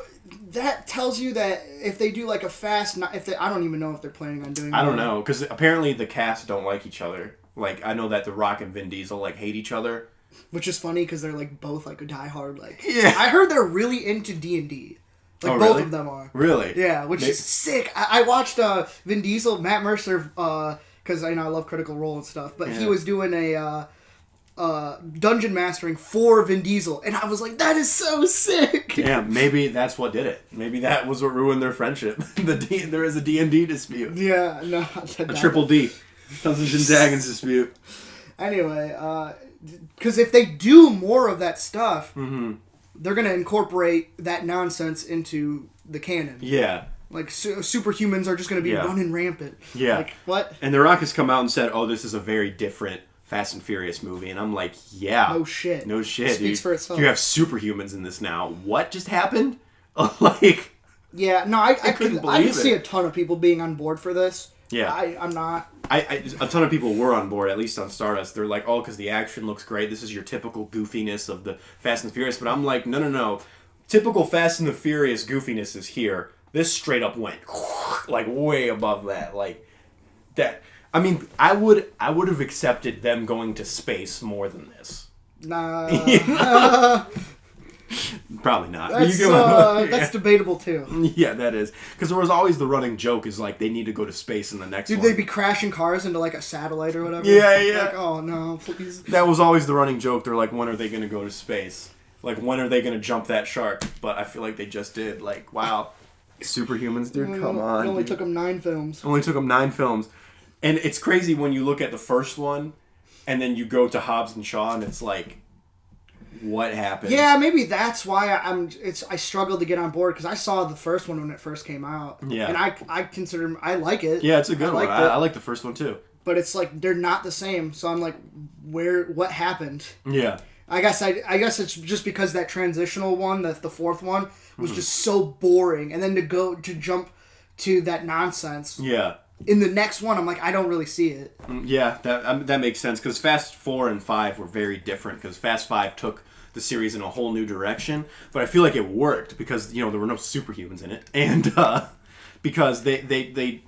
that tells you that if they do like a fast... I don't even know if they're planning on doing that. I don't know, because apparently the cast don't like each other. Like, I know that The Rock and Vin Diesel, like, hate each other. Which is funny, because they're, like, both, like, diehard, like... Yeah. I heard they're really into D&D. Like, really? both of them are. Really? Yeah, which is sick. I watched Vin Diesel, Matt Mercer, because I love Critical Role and stuff, but he was doing a dungeon mastering for Vin Diesel, and I was like, that is so sick! Yeah, maybe that's what did it. Maybe that was what ruined their friendship. There is a D&D dispute. Yeah, no. A triple D. Dungeons and Dragons dispute. Anyway, because if they do more of that stuff... Mm-hmm. They're going to incorporate that nonsense into the canon. Yeah. Like, superhumans are just going to be running rampant. Yeah. Like, what? And The Rock has come out and said, oh, this is a very different Fast and Furious movie. And I'm like, yeah. No shit. It speaks dude. for itself. You have superhumans in this now. What just happened? Like... Yeah, no, I couldn't believe I could it. see a ton of people being on board for this. Yeah. I'm not. A ton of people were on board, at least on Stardust. They're like, oh, because the action looks great. This is your typical goofiness of the Fast and Furious. But I'm like, no. Typical Fast and the Furious goofiness is here. This straight up went like way above that. Like that. I mean, I would have accepted them going to space more than this. Nah. Probably not. That's debatable too. Yeah, that is. Because there was always the running joke is like they need to go to space in the next one. Dude, they'd be crashing cars into like a satellite or whatever. Yeah. Like, oh no, please. That was always the running joke. They're like, when are they going to go to space? Like, when are they going to jump that shark? But I feel like they just did. Like, wow. Superhumans, dude, come on. It only took them 9 films. And it's crazy when you look at the first one and then you go to Hobbs and Shaw and it's like, what happened? Yeah, maybe that's why I struggled to get on board, because I saw the first one when it first came out. Yeah. And I like it. Yeah, it's a good one. I like the first one too. But it's like they're not the same, so I'm like, what happened? Yeah. I guess it's just because that transitional one, the fourth one, was just so boring, and then to jump to that nonsense. Yeah. In the next one, I'm like, I don't really see it. Yeah, that makes sense, because Fast 4 and 5 were very different, because Fast 5 took the series in a whole new direction, but I feel like it worked because there were no superhumans in it, and because they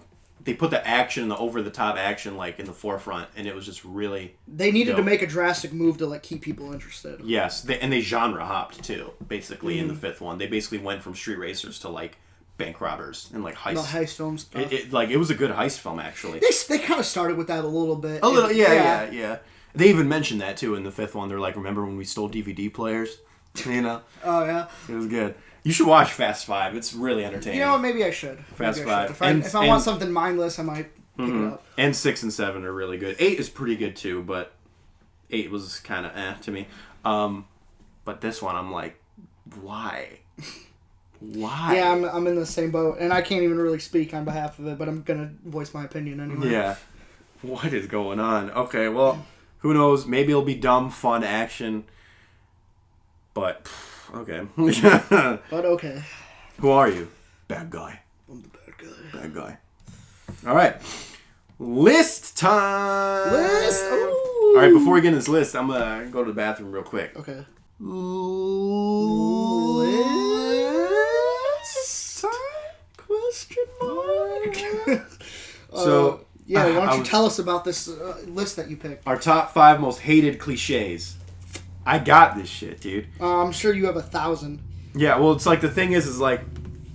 put the action, the over the top action, like in the forefront, and it was just really. They needed to make a drastic move to like keep people interested. Yes, they genre hopped too. Basically, in the fifth one, they basically went from street racers to like bank robbers and like heist. The heist films. It was a good heist film actually. They kind of started with that a little bit. Yeah. They even mentioned that too in the fifth one. They're like, remember when we stole DVD players? Oh yeah. It was good. You should watch Fast 5. It's really entertaining. You know what? Maybe I should. Fast 5. If I want something mindless, I might pick it up. And 6 and 7 are really good. 8 is pretty good too, but 8 was kind of to me. But this one, I'm like, why? Why? Yeah, I'm in the same boat, and I can't even really speak on behalf of it, but I'm gonna voice my opinion anyway. Yeah. What is going on? Okay, well, who knows? Maybe it'll be dumb, fun action, but Okay. But okay. Who are you? Bad guy. I'm the bad guy. Bad guy. All right. List time. List. Ooh. All right. Before we get into this list, I'm gonna go to the bathroom real quick. Okay. List time? Question mark. So yeah, why don't you tell us about this list that you picked? Our top 5 most hated cliches. I got this shit, dude. I'm sure you have 1,000. Yeah, well, it's like the thing is like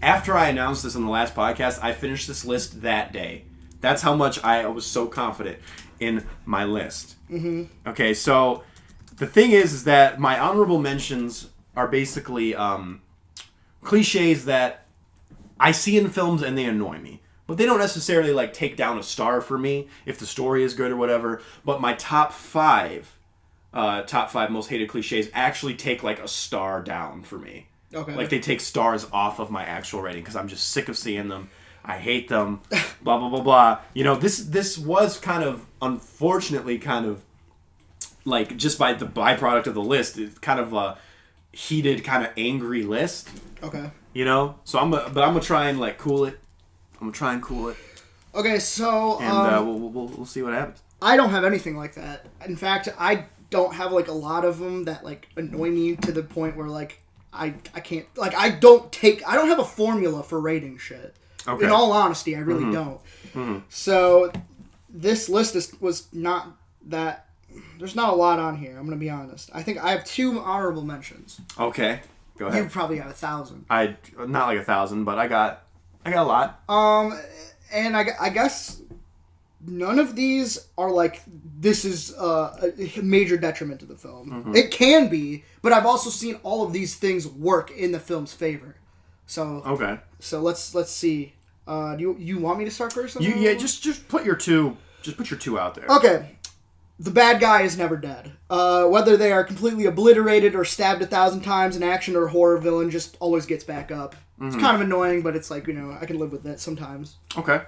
after I announced this on the last podcast, I finished this list that day. That's how much I was so confident in my list. Mm-hmm. Okay, so the thing is that my honorable mentions are basically cliches that I see in films and they annoy me. But they don't necessarily like take down a star for me if the story is good or whatever. But my top 5 most hated cliches actually take like a star down for me. Okay. Like they take stars off of my actual rating because I'm just sick of seeing them. I hate them. Blah blah blah blah. You know, this was kind of unfortunately kind of like just by the byproduct of the list, it's kind of a heated, kind of angry list. Okay. You know, so I'm gonna try and like cool it. I'm gonna try and cool it. Okay, so and we'll see what happens. I don't have anything like that. In fact, I don't have like a lot of them that like annoy me to the point where like I can't like I don't have a formula for rating shit. Okay. In all honesty, I really don't. Mm-hmm. So this list was not that. There's not a lot on here. I'm gonna be honest. I think I have 2 honorable mentions. Okay, go ahead. You probably have 1,000. I not like 1,000, but I got a lot. And I guess none of these are like this is a major detriment to the film. Mm-hmm. It can be, but I've also seen all of these things work in the film's favor. So okay. So let's see. Do you want me to start first? Just put your 2. Just put your 2 out there. Okay. The bad guy is never dead. Whether they are completely obliterated or stabbed 1,000 times, an action or horror villain just always gets back up. Mm-hmm. It's kind of annoying, but it's like, I can live with that sometimes. Okay.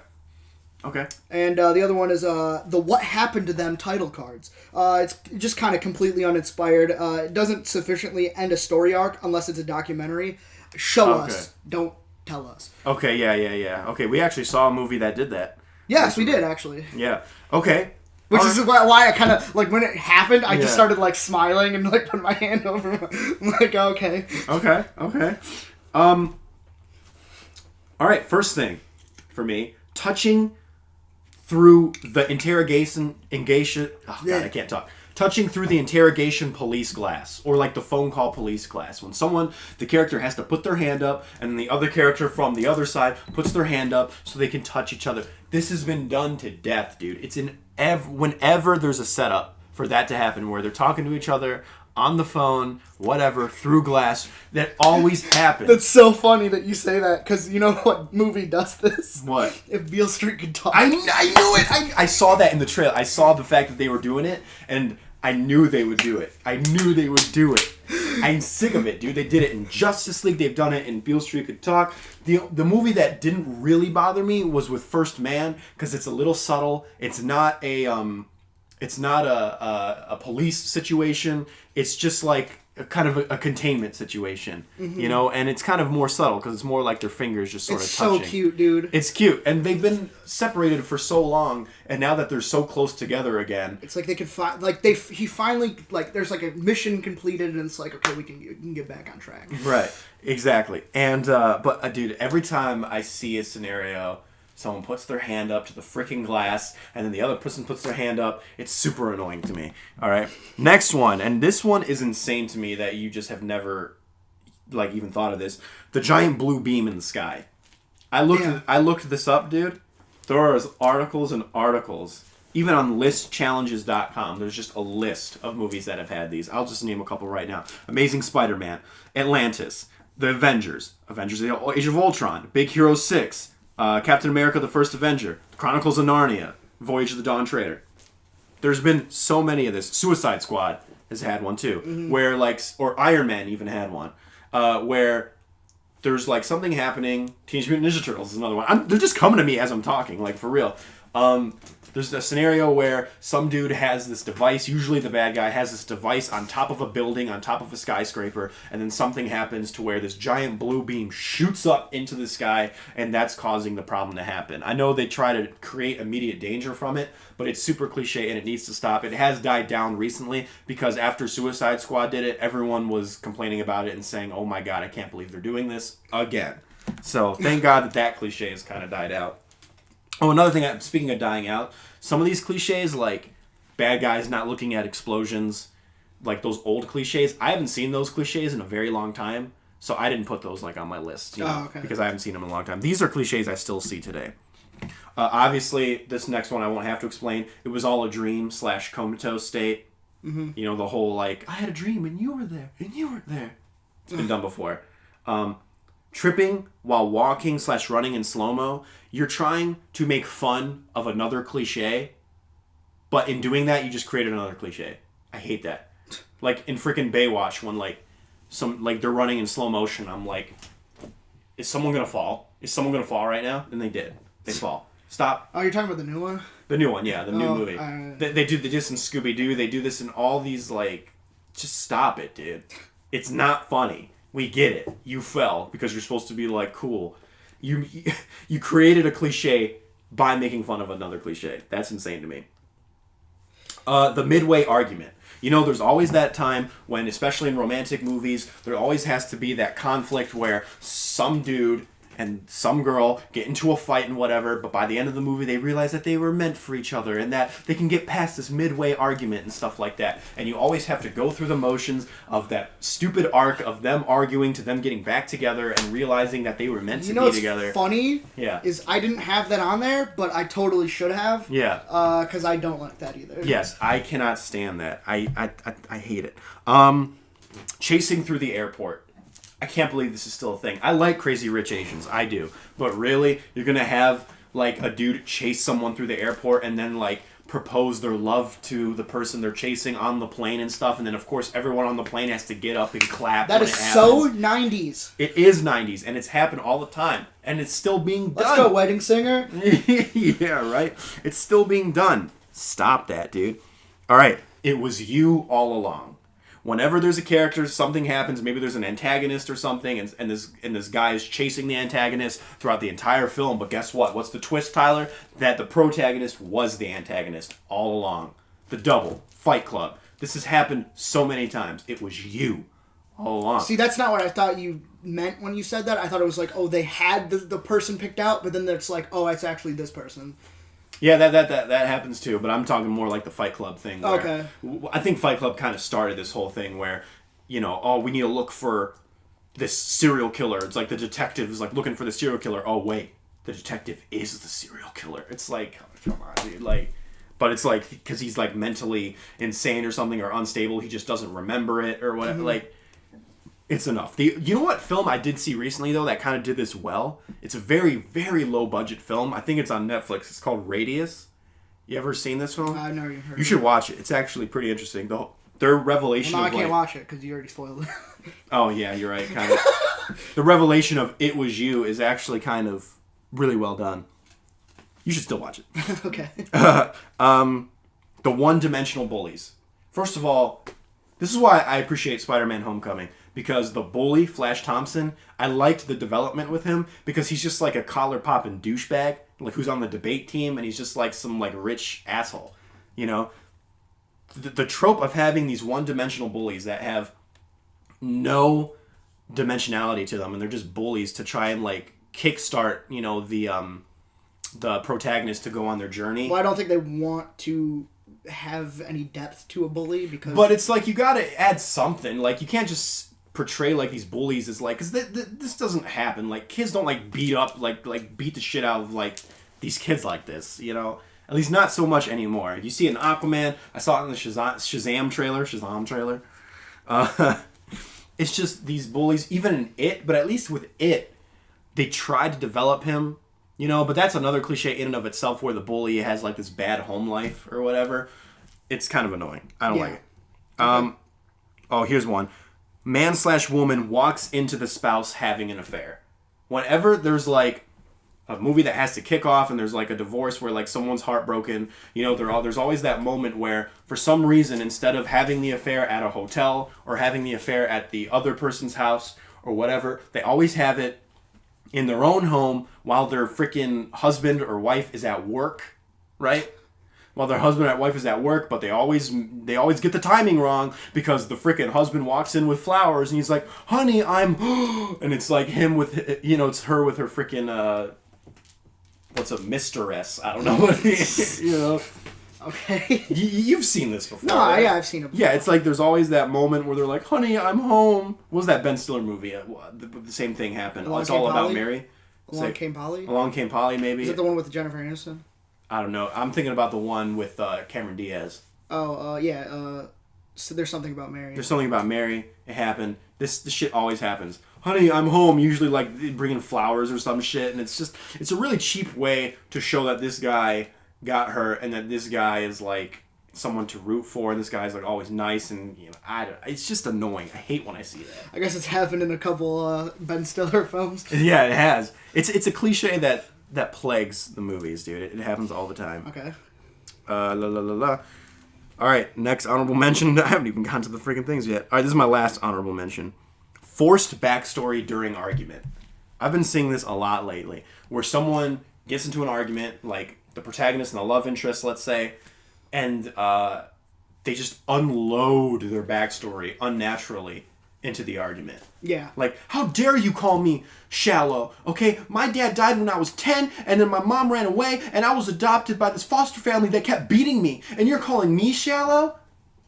And the other one is the What Happened to Them title cards. It's just kind of completely uninspired. It doesn't sufficiently end a story arc unless it's a documentary. Show us. Don't tell us. Okay, yeah. Okay, we actually saw a movie that did that. Yes, we did, actually. Yeah. Okay. Which is why I kind of, like, when it happened, I just started, like, smiling and, like, put my hand over I'm like, okay. Okay. All right, first thing for me, touching through the interrogation... Oh, God, I can't talk. Touching through the interrogation police glass, or like the phone call police glass. When the character has to put their hand up, and then the other character from the other side puts their hand up so they can touch each other. This has been done to death, dude. It's in whenever there's a setup for that to happen, where they're talking to each other on the phone, whatever, through glass. That always happens. That's so funny that you say that, because you know what movie does this? What? If Beale Street Could Talk. I knew it! I saw that in the trailer. I saw the fact that they were doing it, and I knew they would do it. I'm sick of it, dude. They did it in Justice League. They've done it in Beale Street Could Talk. The movie that didn't really bother me was with First Man, because it's a little subtle. It's not a police situation. It's just like a kind of a containment situation, mm-hmm. And it's kind of more subtle because it's more like their fingers just sort of touching. It's so cute, dude. It's cute, and they've been separated for so long, and now that they're so close together again, it's like they can he finally there's like a mission completed, and it's like, okay, we can get back on track. Right, exactly, and but dude, every time I see a scenario. Someone puts their hand up to the freaking glass, and then the other person puts their hand up. It's super annoying to me. All right. Next one, and this one is insane to me that you just have never, even thought of this. The giant blue beam in the sky. I looked this up, dude. There are articles and articles. Even on listchallenges.com, there's just a list of movies that have had these. I'll just name a couple right now. Amazing Spider-Man, Atlantis, The Avengers, Avengers of the Age of Ultron, Big Hero 6, Captain America: The First Avenger, Chronicles of Narnia, Voyage of the Dawn Treader. There's been so many of this. Suicide Squad has had one too, mm-hmm. where or Iron Man even had one, where there's something happening. Teenage Mutant Ninja Turtles is another one. They're just coming to me as I'm talking, for real. There's a scenario where some dude has this device, usually the bad guy has this device on top of a building, on top of a skyscraper, and then something happens to where this giant blue beam shoots up into the sky, and that's causing the problem to happen. I know they try to create immediate danger from it, but it's super cliche and it needs to stop. It has died down recently because after Suicide Squad did it, everyone was complaining about it and saying, oh my god, I can't believe they're doing this again. So thank god that cliche has kind of died out. Oh, another thing, speaking of dying out, some of these cliches, like bad guys not looking at explosions, like those old cliches, I haven't seen those cliches in a very long time, so I didn't put those like on my list, because I haven't seen them in a long time. These are cliches I still see today. Obviously, this next one I won't have to explain. It was all a dream / comatose state. Mm-hmm. You know, the whole like, I had a dream and you were there, and you weren't there. It's been done before. Tripping while walking / running in slow-mo. You're trying to make fun of another cliche, but in doing that, you just created another cliche. I hate that. Like in freaking Baywatch, when they're running in slow motion, I'm like, is someone gonna fall? Is someone gonna fall right now? And they did. They fall. Stop. Oh, you're talking about the new one? The new one, yeah, the new movie. They do this in Scooby-Doo. They do this in all these, like, just stop it, dude. It's not funny. We get it. You fell because you're supposed to be, like, cool. You created a cliche by making fun of another cliche. That's insane to me. The midway argument. You know, there's always that time when, especially in romantic movies, there always has to be that conflict where some dude and some girl get into a fight and whatever, but by the end of the movie they realize that they were meant for each other and that they can get past this midway argument and stuff like that. And you always have to go through the motions of that stupid arc of them arguing to them getting back together and realizing that they were meant to be together. You know what's funny? Yeah. Is I didn't have that on there, but I totally should have. Yeah. Because I don't like that either. Yes, I cannot stand that. I hate it. Chasing through the airport. I can't believe this is still a thing. I like Crazy Rich Asians. I do. But really, you're going to have, like, a dude chase someone through the airport and then, like, propose their love to the person they're chasing on the plane and stuff. And then, of course, everyone on the plane has to get up and clap. That is so 90s. It is 90s, and it's happened all the time. And it's still being done. Let's go, Wedding Singer. Yeah, right? It's still being done. Stop that, dude. All right. It was you all along. Whenever there's a character, something happens, maybe there's an antagonist or something, and this guy is chasing the antagonist throughout the entire film, but guess what? What's the twist, Tyler? That the protagonist was the antagonist all along. The Double, Fight Club. This has happened so many times. It was you all along. See, that's not what I thought you meant when you said that. I thought it was like, oh, they had the person picked out, but then it's like, oh, it's actually this person. Yeah, that happens too, but I'm talking more like the Fight Club thing. Where okay. I think Fight Club kind of started this whole thing where, you know, oh, we need to look for this serial killer. It's like the detective is like looking for the serial killer. Oh, wait, the detective is the serial killer. It's like, come on, dude. Like, but it's like, because he's like mentally insane or something or unstable. He just doesn't remember it or whatever. Mm-hmm. Like, it's enough. You know what film I did see recently, though, that kind of did this well? It's a very, very low-budget film. I think it's on Netflix. It's called Radius. You ever seen this film? I've never even heard of it. You should watch it. It's actually pretty interesting. Their revelation well, no, of, I can't watch it because you already spoiled it. Oh, yeah, you're right. Kind of. The revelation of It Was You is actually kind of really well done. You should still watch it. Okay. The one-dimensional bullies. First of all, this is why I appreciate Spider-Man Homecoming. Because the bully, Flash Thompson, I liked the development with him because he's just like a collar-popping douchebag, like who's on the debate team, and he's just like some like rich asshole, you know? The trope of having these one-dimensional bullies that have no dimensionality to them, and they're just bullies to try and like kickstart, you know, the protagonist to go on their journey. Well, I don't think they want to have any depth to a bully because... But it's like you gotta add something. Like, you can't just portray like these bullies as like, because this doesn't happen. Like, kids don't like beat up like beat the shit out of like these kids like this, you know. At least not so much anymore. You see it in Aquaman. I saw it in the Shazam trailer. It's just these bullies, even in It. But at least with It, they tried to develop him, you know. But that's another cliche in and of itself, where the bully has like this bad home life or whatever. It's kind of annoying. I don't like it. Oh, here's one. Man/woman walks into the spouse having an affair. Whenever there's like movie that has to kick off and there's like a divorce where like someone's heartbroken, you know, there's always that moment where for some reason instead of having the affair at a hotel or having the affair at the other person's house or whatever, they always have it in their own home while their freaking husband or wife is at work, right? While their husband or wife is at work, but they always get the timing wrong because the freaking husband walks in with flowers and he's like, "Honey, I'm," and it's like him with, you know, it's her with her freaking what's a mistress? I don't know what it is, you know. Okay. You've seen this before. No, right? yeah, I've seen it before. Yeah, it's like there's always that moment where they're like, "Honey, I'm home." What was that Ben Stiller movie? The same thing happened. It's all about Mary. Along Came Polly? Along Came Polly, maybe. Is it the one with Jennifer Aniston? I don't know. I'm thinking about the one with Cameron Diaz. Oh, yeah. So there's something about Mary. There's something about Mary. It happened. This shit always happens. Honey, I'm home. Usually like bringing flowers or some shit, and it's a really cheap way to show that this guy got her and that this guy is like someone to root for, and this guy's like always nice, and you know, it's just annoying. I hate when I see that. I guess it's happened in a couple Ben Stiller films. Yeah, it has. It's a cliche that plagues the movies, dude. It happens all the time. Okay. All right, next honorable mention. I haven't even gotten to the freaking things yet. All right, this is my last honorable mention. Forced backstory during argument. I've been seeing this a lot lately, where someone gets into an argument, like the protagonist and the love interest, let's say, and they just unload their backstory unnaturally into the argument. Yeah. Like, how dare you call me shallow? Okay, my dad died when I was 10, and then my mom ran away, and I was adopted by this foster family that kept beating me, and you're calling me shallow?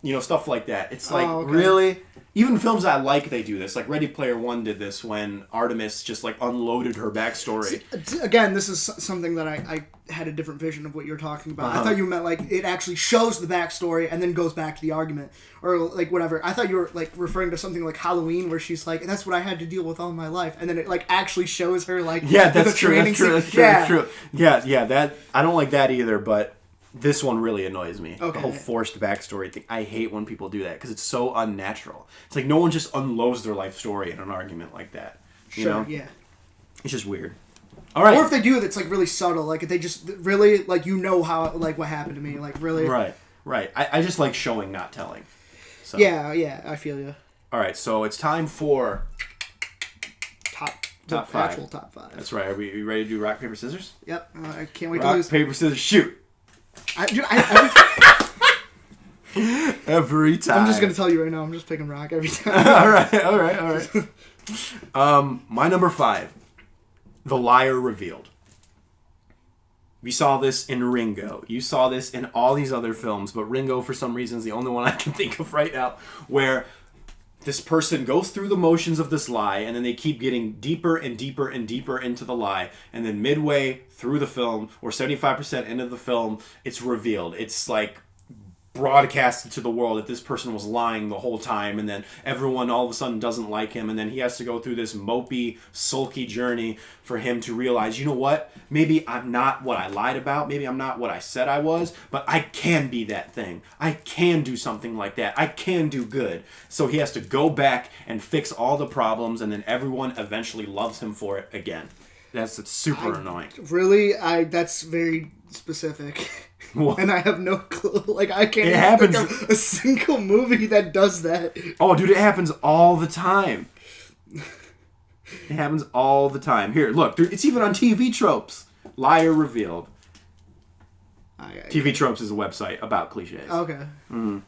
You know, stuff like that. It's like, really? Even films I like, they do this. Like Ready Player One did this when Artemis just like unloaded her backstory. Again, this is something that I had a different vision of what you were talking about. I thought you meant like it actually shows the backstory and then goes back to the argument or like whatever. I thought you were like referring to something like Halloween where she's like, that's what I had to deal with all my life, and then it like actually shows her like that's true. Yeah, that I don't like that either, but. This one really annoys me. Okay. The whole forced backstory thing. I hate when people do that because it's so unnatural. It's like no one just unloads their life story in an argument like that. You know? Yeah. It's just weird. All right. Or if they do, it's like really subtle. Like if they just really like how like what happened to me. Like really. Right. I just like showing, not telling. So. Yeah. I feel you. All right. So it's time for top five. Actual top five. That's right. Are you ready to do rock paper scissors? Yep. I can't wait to lose. Rock paper scissors shoot. Every time. I'm just gonna tell you right now. I'm just picking rock every time. All right. My number 5, The Liar Revealed. We saw this in Ringo. You saw this in all these other films, but Ringo, for some reason, is the only one I can think of right now where this person goes through the motions of this lie, and then they keep getting deeper and deeper and deeper into the lie, and then midway through the film, or 75% into the film, it's revealed. It's like broadcasted to the world that this person was lying the whole time, and then everyone all of a sudden doesn't like him, and then he has to go through this mopey, sulky journey for him to realize, you know what? Maybe I'm not what I lied about. Maybe I'm not what I said I was, but I can be that thing. I can do something like that. I can do good. So he has to go back and fix all the problems, and then everyone eventually loves him for it again. It's super annoying. Really? That's very specific. What? And I have no clue. Like, I can't even think of a single movie that does that. Oh, dude, it happens all the time. It happens all the time. Here, look. It's even on TV Tropes. Liar Revealed. TV Tropes is a website about cliches. Okay. Mm.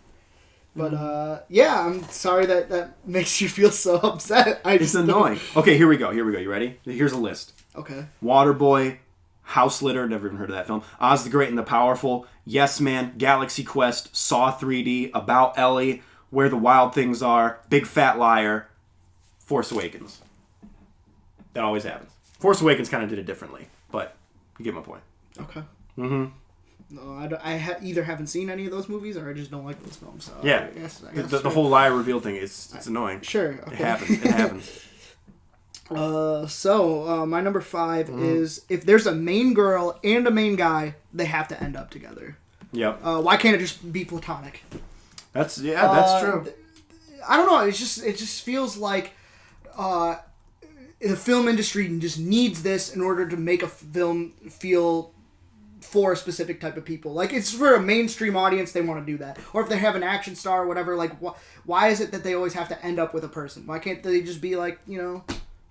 But, yeah, I'm sorry that makes you feel so upset. It's annoying. Okay, here we go. You ready? Here's a list. Okay. Waterboy, House Litter, never even heard of that film. Oz the Great and the Powerful, Yes Man, Galaxy Quest, Saw 3D, About Ellie, Where the Wild Things Are, Big Fat Liar, Force Awakens. That always happens. Force Awakens kind of did it differently, but you get my point. Okay. Mm-hmm. No, I either haven't seen any of those movies or I just don't like those films. So yeah. I guess the whole liar reveal thing, it's annoying. Sure. Okay. It happens. So my number 5 is if there's a main girl and a main guy, they have to end up together. Yep. Why can't it just be platonic? That's true. I don't know. It just feels like the film industry just needs this in order to make a film feel for a specific type of people. Like, it's for a mainstream audience, they want to do that. Or if they have an action star or whatever, like, why is it that they always have to end up with a person? Why can't they just be, like, you know...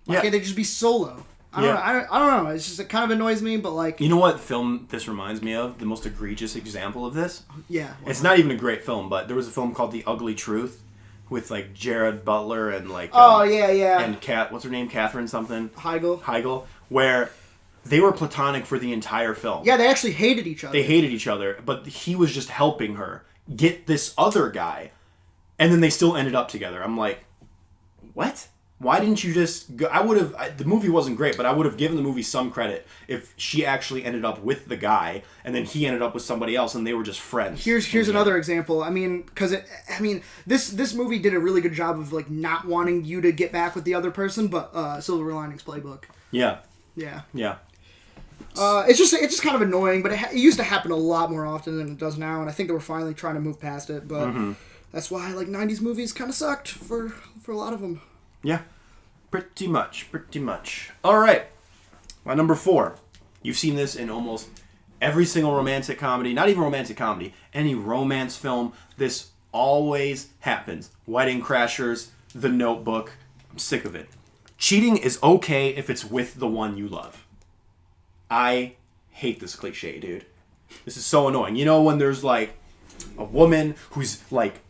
Why can't they just be solo? I don't know. It's just, it kind of annoys me, but, like... You know what film this reminds me of? The most egregious example of this? Yeah. It's not even a great film, but there was a film called The Ugly Truth with, like, Jared Butler and, like... yeah. And what's her name? Catherine something? Heigl. Where... They were platonic for the entire film. Yeah, they actually hated each other. They hated each other, but he was just helping her get this other guy, and then they still ended up together. I'm like, what? Why didn't you just go? The movie wasn't great, but I would have given the movie some credit if she actually ended up with the guy, and then he ended up with somebody else, and they were just friends. Here's another example. I mean, this movie did a really good job of, like, not wanting you to get back with the other person, but Silver Linings Playbook. Yeah. Yeah. It's just kind of annoying, but it used to happen a lot more often than it does now, and I think that we're finally trying to move past it. But that's why, like, 90s movies kind of sucked for a lot of them. Yeah, pretty much. All right, my number 4. You've seen this in almost every single romantic comedy, not even romantic comedy, any romance film. This always happens. Wedding Crashers, The Notebook. I'm sick of it. Cheating is okay if it's with the one you love. I hate this cliche, dude. This is so annoying. You know when there's, like, a woman who's, like,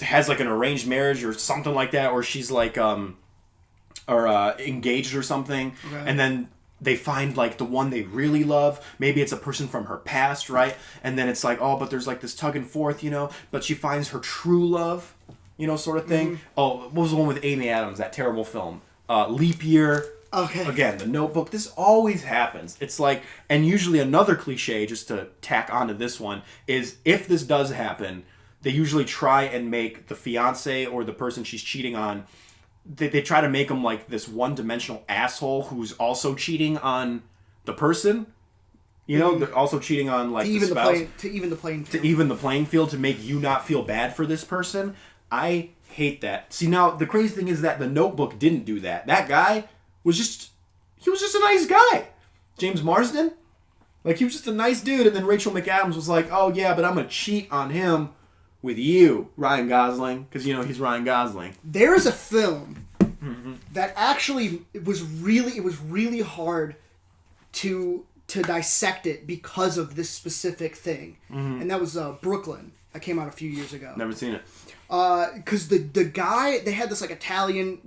has, like, an arranged marriage or something like that, or she's, like, engaged or something, and then they find, like, the one they really love. Maybe it's a person from her past, right? And then it's like, oh, but there's, like, this tug and forth, you know, but she finds her true love, you know, sort of thing. Mm-hmm. Oh, what was the one with Amy Adams, that terrible film? Leap Year. Okay. Again, The Notebook. This always happens. It's like, and usually another cliche, just to tack onto this one, is if this does happen, they usually try and make the fiance or the person she's cheating on, they try to make them like this one-dimensional asshole who's also cheating on the person. You know, they're also cheating on, like, the spouse. To even the playing field. To even the playing field, to make you not feel bad for this person. I hate that. See, now, the crazy thing is that The Notebook didn't do that. That guy was just a nice guy. James Marsden, like, he was just a nice dude, and then Rachel McAdams was like, oh yeah, but I'm gonna cheat on him with you, Ryan Gosling, because, you know, he's Ryan Gosling. There is a film that actually it was really hard to dissect it because of this specific thing, and that was Brooklyn. That came out a few years ago. Never seen it. Because the guy, they had this, like, Italian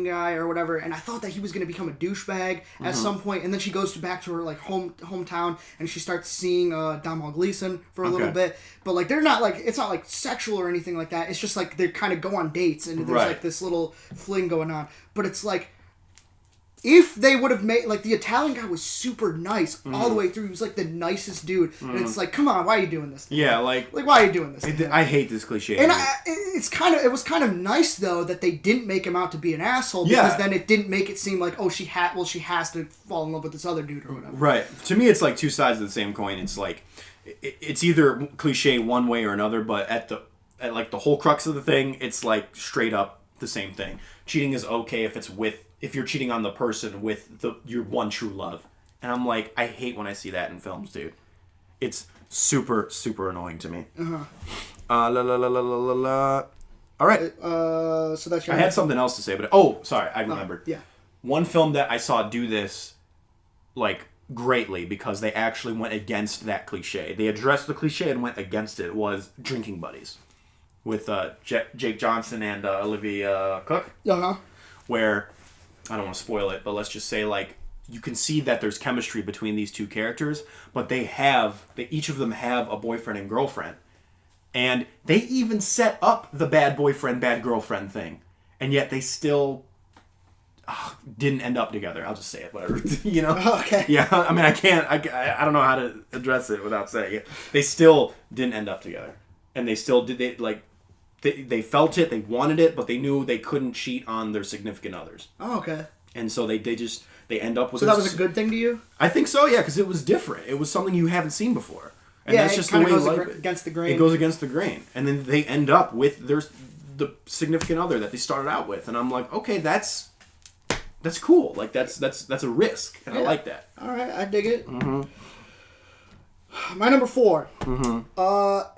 guy or whatever, and I thought that he was going to become a douchebag at some point, and then she goes back to her, like, hometown, and she starts seeing Domhnall Gleeson for a little bit, but, like, they're not, like, it's not, like, sexual or anything like that. It's just, like, they kind of go on dates, and there's like this little fling going on, but it's like, if they would have made, like, the Italian guy was super nice all the way through. He was, like, the nicest dude. And it's like, come on, why are you doing this? Yeah, like, why are you doing this? I hate this cliche. And it was kind of nice, though, that they didn't make him out to be an asshole, because then it didn't make it seem like, oh, she has to fall in love with this other dude or whatever. Right. To me, it's like two sides of the same coin. It's like, it's either cliche one way or another, but at like the whole crux of the thing, it's like straight up the same thing. Cheating is okay if you're cheating on the person with your one true love. And I'm like, I hate when I see that in films, dude. It's super, super annoying to me. All right. So that's your I had something else to say, but sorry, I remembered. Yeah. One film that I saw do this, like, greatly, because they actually went against that cliche. They addressed the cliche and went against it, was Drinking Buddies. With Jake Johnson and Olivia Cook. Where, I don't want to spoil it, but let's just say, like, you can see that there's chemistry between these two characters, but they each of them have a boyfriend and girlfriend. And they even set up the bad boyfriend, bad girlfriend thing. And yet they still didn't end up together. I'll just say it, whatever. You know? Okay. Yeah, I mean, I don't know how to address it without saying it. They still didn't end up together. And they still they felt it, they wanted it, but they knew they couldn't cheat on their significant others. Oh, okay. And so they end up with. So that was a good thing to you? I think so, yeah, because it was different. It was something you haven't seen before. And yeah, that's just the way goes against the grain. It goes against the grain, and then they end up with the significant other that they started out with, and I'm like, okay, that's that's cool. Like that's a risk, and I like that. All right, I dig it. My number 4.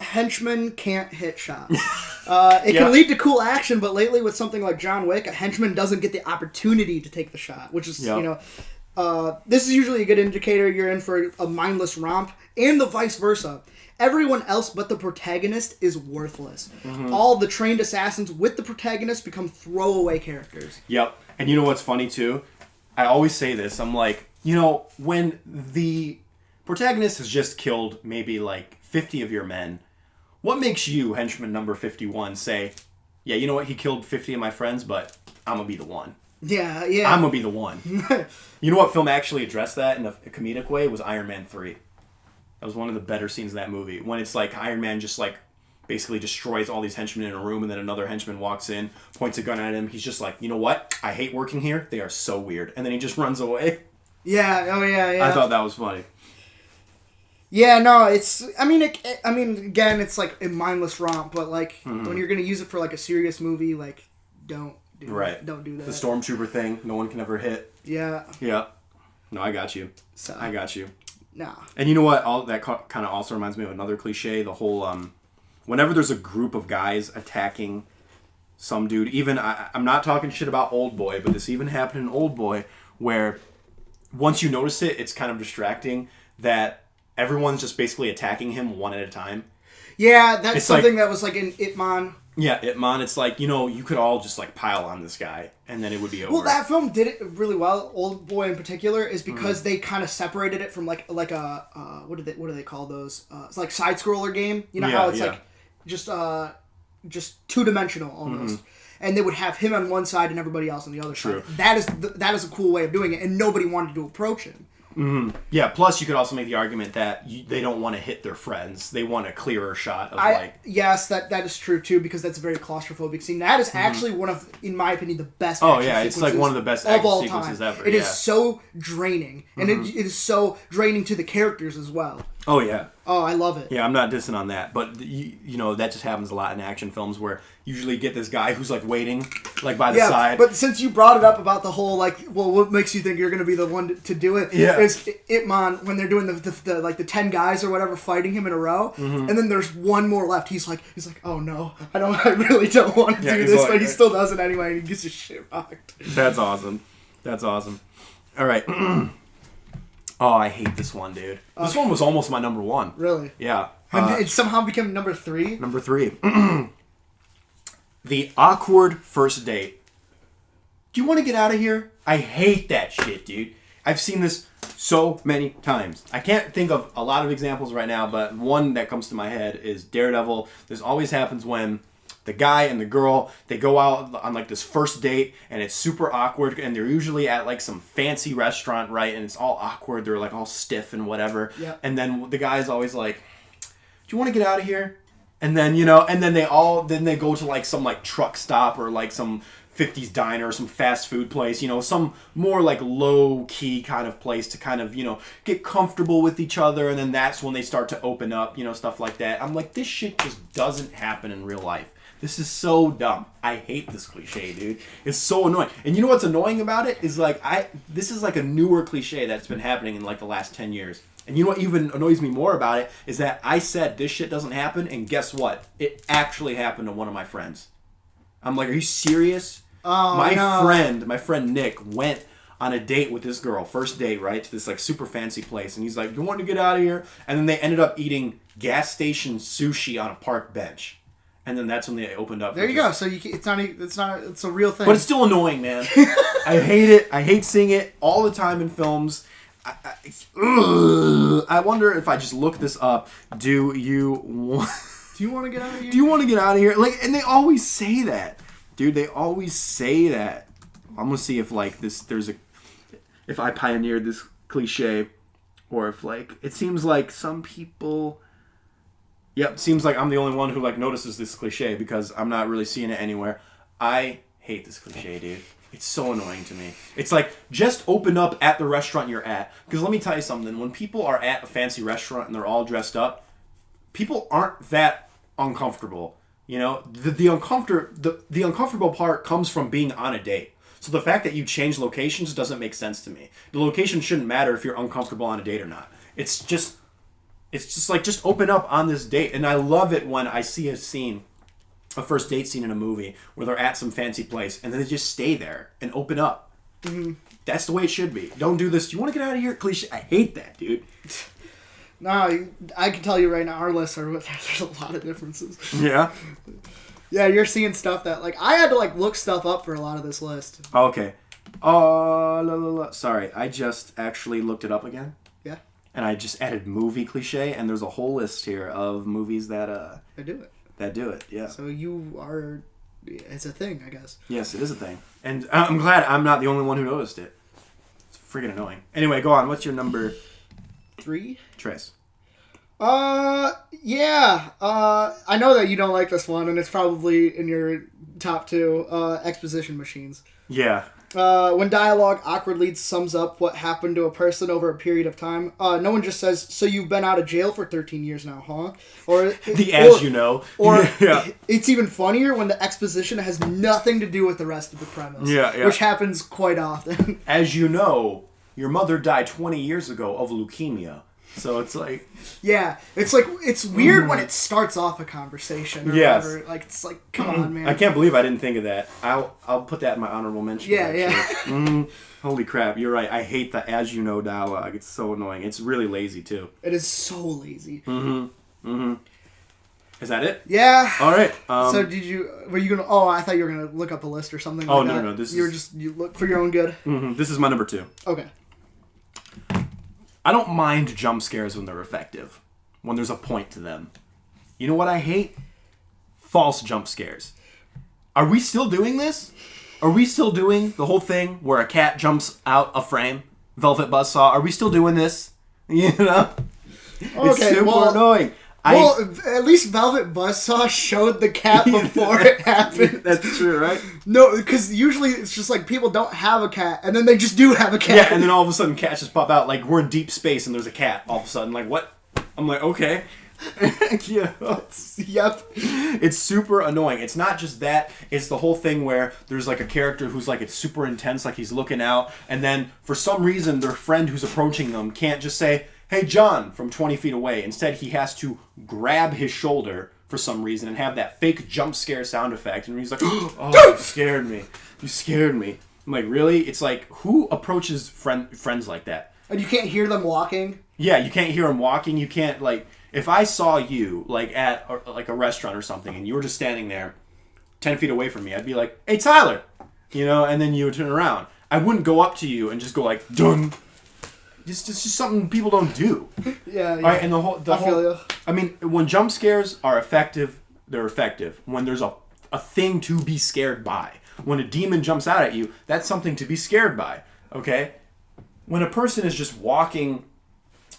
Henchmen can't hit shots. It can lead to cool action, but lately with something like John Wick, a henchman doesn't get the opportunity to take the shot, which is, this is usually a good indicator you're in for a mindless romp, and the vice versa. Everyone else but the protagonist is worthless. All the trained assassins with the protagonist become throwaway characters. Yep. And you know what's funny, too? I always say this. I'm like, when the protagonist has just killed maybe like 50 of your men, what makes you, henchman number 51, say, yeah, you know what? He killed 50 of my friends, but I'm going to be the one. Yeah. I'm going to be the one. You know what film actually addressed that in a comedic way? Was Iron Man 3. That was one of the better scenes in that movie. When it's like Iron Man just like basically destroys all these henchmen in a room, and then another henchman walks in, points a gun at him. He's just like, you know what? I hate working here. They are so weird. And then he just runs away. Yeah. Oh, yeah. I thought that was funny. Yeah, no, again, it's like a mindless romp, but like when you're gonna use it for like a serious movie, like don't do that. Don't do that. The stormtrooper thing, no one can ever hit. Yeah. Yeah. No, I got you. So, I got you. Nah. And you know what? All that kind of also reminds me of another cliche. The whole whenever there's a group of guys attacking some dude, even I'm not talking shit about Old Boy, but this even happened in Old Boy, where once you notice it, it's kind of distracting that everyone's just basically attacking him one at a time. Yeah, that's it's something that was like in Ip Man. Yeah, Ip Man. It's like, you could all just like pile on this guy and then it would be over. Well, that film did it really well. Old Boy in particular is because they kind of separated it from like a what do they call those? It's like side scroller game. You know how it's like just 2-dimensional almost. And they would have him on one side and everybody else on the other side. That is a cool way of doing it, and nobody wanted to approach him. Yeah, plus you could also make the argument that they don't want to hit their friends. They want a clearer shot of Yes, that is true too, because that's a very claustrophobic scene. That is actually one of, in my opinion, the best it's like one of the best action sequences ever. It is so draining, and it is so draining to the characters as well. Oh, yeah. Oh, I love it. Yeah, I'm not dissing on that, but that just happens a lot in action films where you usually get this guy who's like waiting, like by the side. But since you brought it up about the whole what makes you think you're going to be the one to do it? Yeah. Is Ip Man when they're doing the 10 guys or whatever fighting him in a row, and then there's one more left. He's like, oh no, I really don't want to do this, but he still does it anyway, and he gets his shit rocked. That's awesome. All right. Oh, I hate this one, dude. This one was almost my number 1. Really? Yeah. And it somehow became number 3? Number 3. The awkward first date. Do you want to get out of here? I hate that shit, dude. I've seen this so many times. I can't think of a lot of examples right now, but one that comes to my head is Daredevil. This always happens when the guy and the girl, they go out on like this first date and it's super awkward, and they're usually at like some fancy restaurant, right? And it's all awkward. They're like all stiff and whatever. Yeah. And then the guy's always like, do you want to get out of here? And then, they go to like some like truck stop or like some 50s diner or some fast food place, some more like low key kind of place to kind of, get comfortable with each other. And then that's when they start to open up, stuff like that. I'm like, this shit just doesn't happen in real life. This is so dumb. I hate this cliche, dude. It's so annoying. And you know what's annoying about it is like this is like a newer cliche that's been happening in like the last 10 years. And you know what even annoys me more about it is that I said this shit doesn't happen, and guess what? It actually happened to one of my friends. I'm like, are you serious? Oh, my friend Nick went on a date with this girl, first date, right, to this like super fancy place, and he's like, you want to get out of here? And then they ended up eating gas station sushi on a park bench. And then that's when they opened up. There you go. So it's a real thing. But it's still annoying, man. I hate it. I hate seeing it all the time in films. I wonder if I just look this up. Do you want to get out of here? Do you want to get out of here? Like, and they always say that, dude. They always say that. I'm gonna see if like this. If I pioneered this cliche, or if like it seems like some people. Yep, seems like I'm the only one who like notices this cliche because I'm not really seeing it anywhere. I hate this cliche, dude. It's so annoying to me. It's like, just open up at the restaurant you're at. Because let me tell you something. When people are at a fancy restaurant and they're all dressed up, people aren't that uncomfortable. The uncomfortable part comes from being on a date. So the fact that you change locations doesn't make sense to me. The location shouldn't matter if you're uncomfortable on a date or not. It's just like, just open up on this date. And I love it when I see a first date scene in a movie where they're at some fancy place and then they just stay there and open up. Mm-hmm. That's the way it should be. Don't do this. You want to get out of here? Cliche. I hate that, dude. No, I can tell you right now, our lists are there's a lot of differences. Yeah. Yeah, you're seeing stuff that I had to look stuff up for a lot of this list. Okay. Sorry, I just actually looked it up again. Yeah. And I just added movie cliche, and there's a whole list here of movies that they do it. That do it. Yeah. So it's a thing, I guess. Yes, it is a thing, and I'm glad I'm not the only one who noticed it. It's freaking annoying. Anyway, go on. What's your number? 3? Trace. Yeah. I know that you don't like this one, and it's probably in your top 2. Exposition machines. Yeah. When dialogue awkwardly sums up what happened to a person over a period of time, no one just says, "So you've been out of jail for 13 years now, huh?" Or you know. Or yeah. It's even funnier when the exposition has nothing to do with the rest of the premise. Yeah. Which happens quite often. As you know, your mother died 20 years ago of leukemia. So it's like... Yeah. It's weird when it starts off a conversation or whatever. It's like, come on, man. I can't believe I didn't think of that. I'll put that in my honorable mention. Yeah. Holy crap, you're right. I hate the as you know dialogue. It's so annoying. It's really lazy, too. It is so lazy. Is that it? Yeah. All right. So were you going to... Oh, I thought you were going to look up a list or something like that. No. You look for your own good? This is my number 2. Okay. I don't mind jump scares when they're effective, when there's a point to them. You know what I hate? False jump scares. Are we still doing this? Are we still doing the whole thing where a cat jumps out a frame? Velvet Buzzsaw. Are we still doing this? You know? It's super annoying. At least Velvet Buzzsaw showed the cat before it happened. That's true, right? No, because usually it's just people don't have a cat, and then they just do have a cat. Yeah, and then all of a sudden cats just pop out. We're in deep space and there's a cat all of a sudden. What? I'm like, okay. Yeah. Yep. It's super annoying. It's not just that. It's the whole thing where there's a character who's it's super intense, he's looking out, and then for some reason their friend who's approaching them can't just say, "Hey, John," from 20 feet away. Instead, he has to grab his shoulder for some reason and have that fake jump scare sound effect. And he's like, "Oh, you scared me. You scared me." I'm like, really? It's who approaches friends like that? And you can't hear them walking? Yeah, you can't hear them walking. You can't, if I saw you, at a restaurant or something, and you were just standing there 10 feet away from me, I'd be like, "Hey, Tyler!" And then you would turn around. I wouldn't go up to you and just go "Dun." It's just something people don't do. Yeah. All right, and I feel you. I mean, when jump scares are effective, they're effective. When there's a thing to be scared by. When a demon jumps out at you, that's something to be scared by. Okay? When a person is just walking,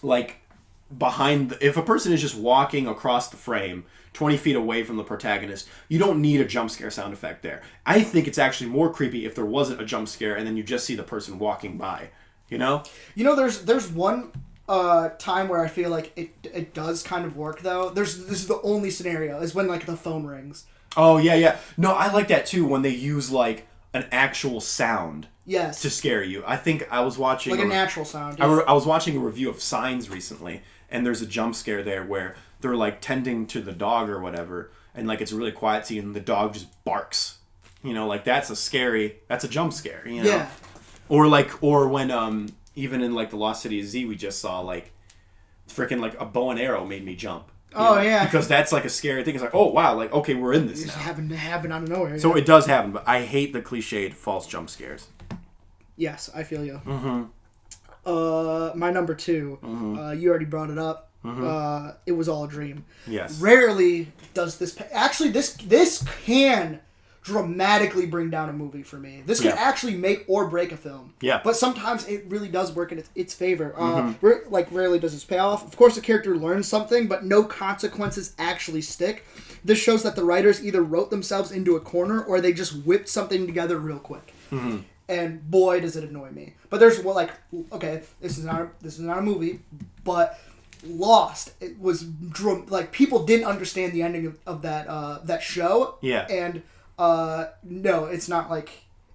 if a person is just walking across the frame 20 feet away from the protagonist, you don't need a jump scare sound effect there. I think it's actually more creepy if there wasn't a jump scare and then you just see the person walking by. You know, there's one time where I feel it does kind of work though. This is the only scenario is when the phone rings. Oh yeah. No, I like that too when they use an actual sound. Yes. To scare you. I think I was watching a natural sound. Yeah. I was watching a review of Signs recently, and there's a jump scare there where they're tending to the dog or whatever, and it's a really quiet scene, and the dog just barks. That's a jump scare. Yeah. Or when even in the Lost City of Z we just saw freaking a bow and arrow made me jump. Oh yeah. Because that's a scary thing. It's oh wow, okay, we're in this now. It happened out of nowhere. So it does happen, but I hate the cliched false jump scares. Yes, I feel you. My number 2. You already brought it up. It was all a dream. Yes. Rarely does this. Actually, this can dramatically bring down a movie for me. This can actually make or break a film. Yeah. But sometimes it really does work in its favor. Rarely does this pay off. Of course, the character learns something, but no consequences actually stick. This shows that the writers either wrote themselves into a corner or they just whipped something together real quick. And boy, does it annoy me. But there's okay, this is not a movie, but Lost, it was people didn't understand the ending of that show. Yeah. And no, it's not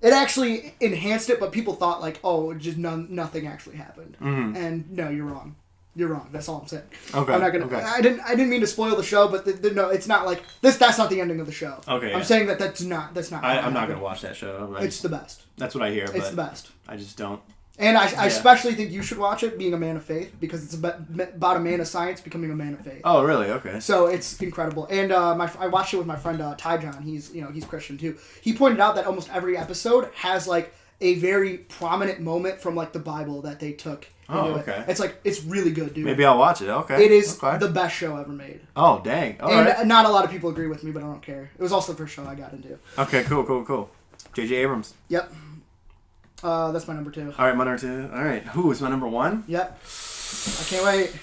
It actually enhanced it, but people thought like, oh, just nothing actually happened. Mm-hmm. And no, you're wrong. You're wrong. That's all I'm saying. Okay. I'm not gonna. Okay. I didn't mean to spoil the show, but no, it's not like this. That's not the ending of the show. Okay. I'm saying that's not. I'm not gonna watch that show. It's the best. That's what I hear. It's the best. I just don't. And I especially think you should watch it, being a man of faith, because it's about a man of science becoming a man of faith. Oh, really? Okay. So it's incredible. And I watched it with my friend Ty John. He's Christian too. He pointed out that almost every episode has like a very prominent moment from like the Bible that they took. Oh, okay. It's really good, dude. Maybe I'll watch it. Okay. It is okay. the best show ever made. Oh, dang. All and right. not a lot of people agree with me, but I don't care. It was also the first show I got into. Okay, cool. J.J. Abrams. Yep. That's my number 2. All right, my number 2. All right. Who is my number 1? Yep. I can't wait.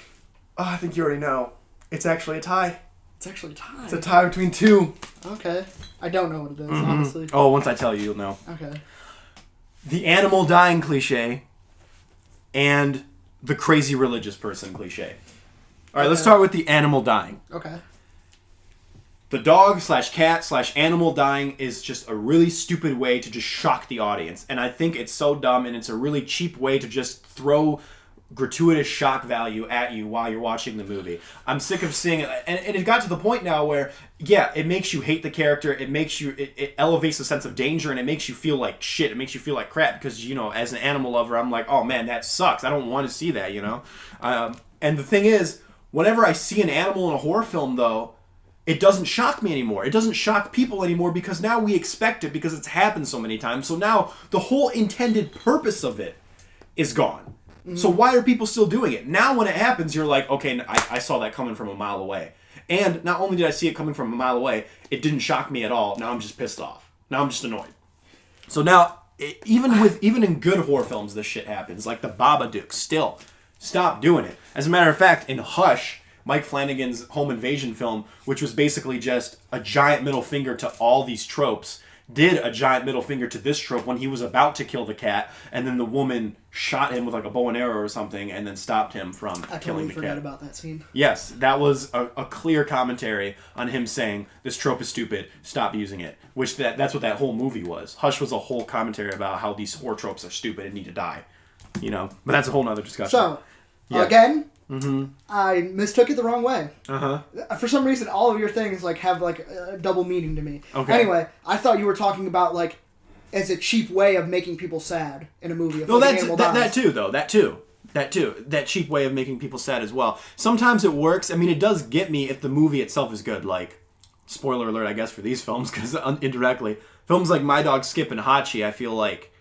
Oh, I think you already know. It's actually a tie. It's actually a tie. It's a tie between 2. Okay. I don't know what it is, honestly. Oh, once I tell you, you'll know. Okay. The animal dying cliche and the crazy religious person cliche. All right, let's start with the animal dying. Okay. The dog/cat/animal dying is just a really stupid way to just shock the audience. And I think it's so dumb, and it's a really cheap way to just throw gratuitous shock value at you while you're watching the movie. I'm sick of seeing it. And it got to the point now where, yeah, it makes you hate the character. It makes you, it elevates the sense of danger, and it makes you feel like shit. It makes you feel like crap because, as an animal lover, I'm like, oh man, that sucks. I don't want to see that, And the thing is, whenever I see an animal in a horror film, though, it doesn't shock me anymore. It doesn't shock people anymore because now we expect it because it's happened so many times. So now the whole intended purpose of it is gone. Mm-hmm. So why are people still doing it? Now when it happens, you're like, okay, I saw that coming from a mile away. And not only did I see it coming from a mile away, it didn't shock me at all. Now I'm just pissed off. Now I'm just annoyed. So now, even in good horror films, this shit happens. Like The Babadook, still. Stop doing it. As a matter of fact, in Hush, Mike Flanagan's home invasion film, which was basically just a giant middle finger to all these tropes, did a giant middle finger to this trope when he was about to kill the cat, and then the woman shot him with like a bow and arrow or something, and then stopped him from killing the cat. I forgot about that scene. Yes, that was a clear commentary on him saying, this trope is stupid, stop using it. Which that's what that whole movie was. Hush was a whole commentary about how these horror tropes are stupid and need to die. But that's a whole nother discussion. So, again... Mm-hmm. I mistook it the wrong way. For some reason, all of your things have a double meaning to me. Okay. Anyway, I thought you were talking about as a cheap way of making people sad in a movie. No, that too, though. That too. That cheap way of making people sad as well. Sometimes it works. I mean, it does get me if the movie itself is good. Like, spoiler alert, I guess, for these films, because indirectly, films like My Dog Skip and Hachi, I feel like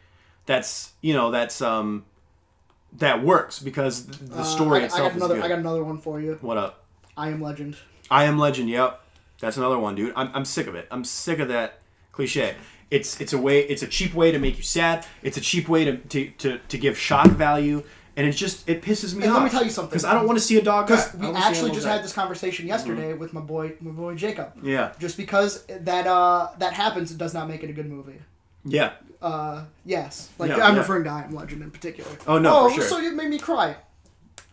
that works because the story itself is good. I got another one for you. What up? I Am Legend. I Am Legend, yep. That's another one, dude. I'm sick of it. I'm sick of that cliche. It's a cheap way to make you sad. It's a cheap way to give shock value, and it pisses me off. Let me tell you something. Because I don't want to see a dog die. Because we actually just had this conversation yesterday with my boy Jacob. Yeah. Just because that happens, it does not make it a good movie. Yeah. Yes. I'm referring to I Am Legend in particular. Oh, no, for sure. So you made me cry.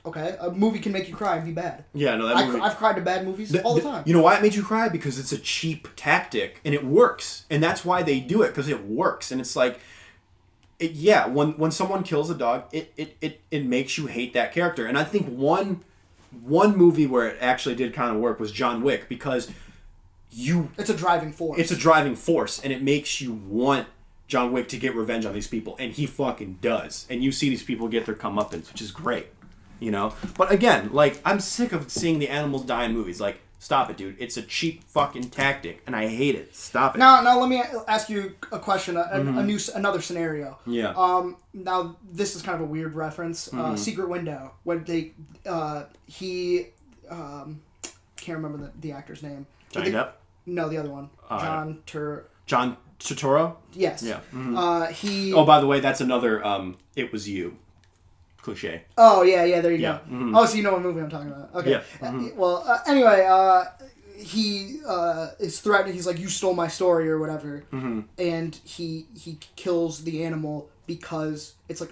Okay, a movie can make you cry and be bad. Yeah, no, that movie... I've cried to bad movies all the time. You know why it made you cry? Because it's a cheap tactic, and it works. And that's why they do it, because it works. And it's like... when someone kills a dog, it makes you hate that character. And I think one movie where it actually did kind of work was John Wick, because It's a driving force. It's a driving force, and it makes you want John Wick to get revenge on these people, and he fucking does. And you see these people get their comeuppance, which is great. But again, I'm sick of seeing the animals die in movies. Stop it, dude. It's a cheap fucking tactic, and I hate it. Stop it. Now let me ask you a question, another scenario. Yeah. Now, this is kind of a weird reference. Secret Window, when he can't remember the actor's name. Johnny Depp? No, the other one. John Turturro? Yes. Yeah. Mm-hmm. Oh, by the way, that's another It Was You cliche. Oh, yeah, there you go. Mm-hmm. Oh, so you know what movie I'm talking about. Okay. Yeah. Mm-hmm. Well, anyway, he is threatening. He's like, you stole my story or whatever. Mm-hmm. And he kills the animal because it's like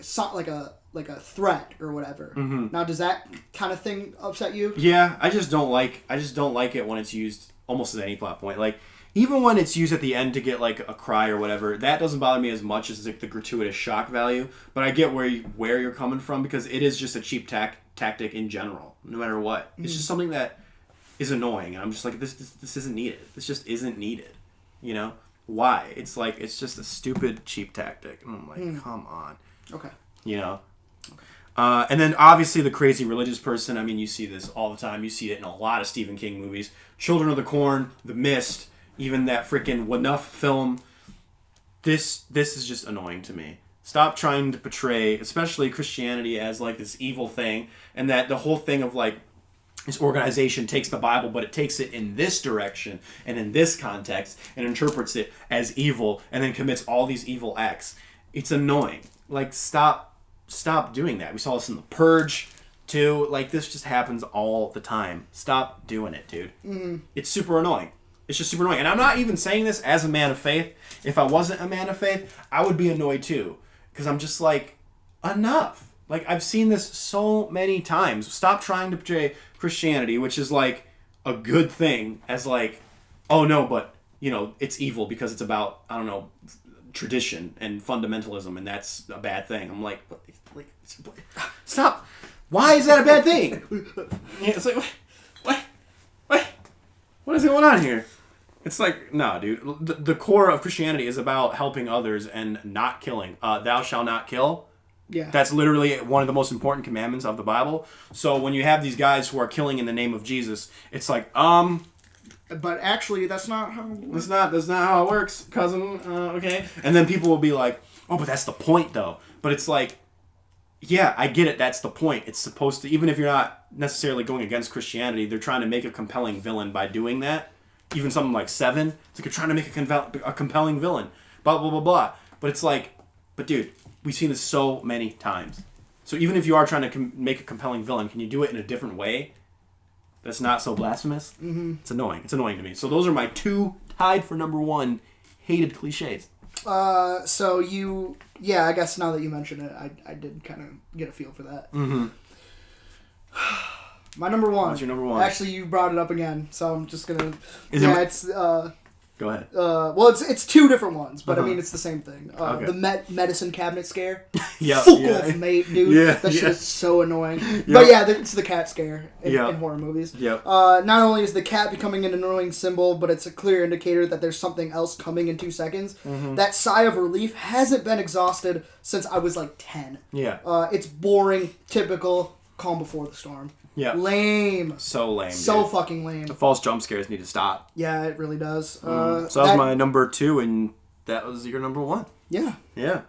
a threat or whatever. Mm-hmm. Now, does that kind of thing upset you? Yeah, I just don't like it when it's used almost as any plot point. Like, even when it's used at the end to get, like, a cry or whatever, that doesn't bother me as much as, like, the gratuitous shock value. But I get where you're coming from, because it is just a cheap tactic in general, no matter what. It's just something that is annoying. And I'm just like, this isn't needed. This just isn't needed. You know? Why? It's like, it's just a stupid, cheap tactic. And I'm like, come on. Okay. You know? And then, obviously, the crazy religious person. I mean, you see this all the time. You see it in a lot of Stephen King movies. Children of the Corn, The Mist, even that freaking Wanough film. This is just annoying to me. Stop trying to portray, especially Christianity, as like this evil thing, and that the whole thing of like this organization takes the Bible, but it takes it in this direction and in this context and interprets it as evil, and then commits all these evil acts. It's annoying. Like, stop doing that. We saw this in The Purge too. Like, this just happens all the time. Stop doing it, dude. It's super annoying. It's just super annoying. And I'm not even saying this as a man of faith. If I wasn't a man of faith, I would be annoyed too. Because I'm just like, enough. Like, I've seen this so many times. Stop trying to portray Christianity, which is like a good thing, as like, oh no, but, you know, it's evil because it's about, I don't know, tradition and fundamentalism, and that's a bad thing. I'm like stop. Why is that a bad thing? Yeah, it's like, what is going on here? It's like, no, dude. The core of Christianity is about helping others and not killing. Thou shalt not kill. Yeah. That's literally one of the most important commandments of the Bible. So when you have these guys who are killing in the name of Jesus, it's like, But actually, that's not how... That's not how it works, cousin. Okay. And then people will be like, oh, but that's the point, though. But it's like, yeah, I get it. That's the point. It's supposed to, even if you're not necessarily going against Christianity, they're trying to make a compelling villain by doing that. Even something like Seven, it's like you're trying to make a compelling villain. Blah, blah, blah, blah. But it's like, but dude, we've seen this so many times. So even if you are trying to make a compelling villain, can you do it in a different way that's not so blasphemous? Mm-hmm. It's annoying. It's annoying to me. So those are my two, tied for number one, hated cliches. So you... Yeah, I guess now that you mention it, I did kind of get a feel for that. Mm-hmm. My number one. What's your number one? Actually, you brought it up again, so I'm just gonna... It's... Go ahead. Well, it's two different ones, but I mean, it's the same thing. Okay. The medicine cabinet scare. Yep, Fuck off, mate, dude. Yeah, that shit is so annoying. Yep. But yeah, it's the cat scare in horror movies. Yep. Not only is the cat becoming an annoying symbol, but it's a clear indicator that there's something else coming in 2 seconds. Mm-hmm. That sigh of relief hasn't been exhausted since I was like 10. Yeah. It's boring, typical, calm before the storm. Yeah. Lame. So lame. So dude. fucking lame. The false jump scares need to stop. Yeah, it really does. So that was my number 2, and that was your number 1. Yeah. Yeah.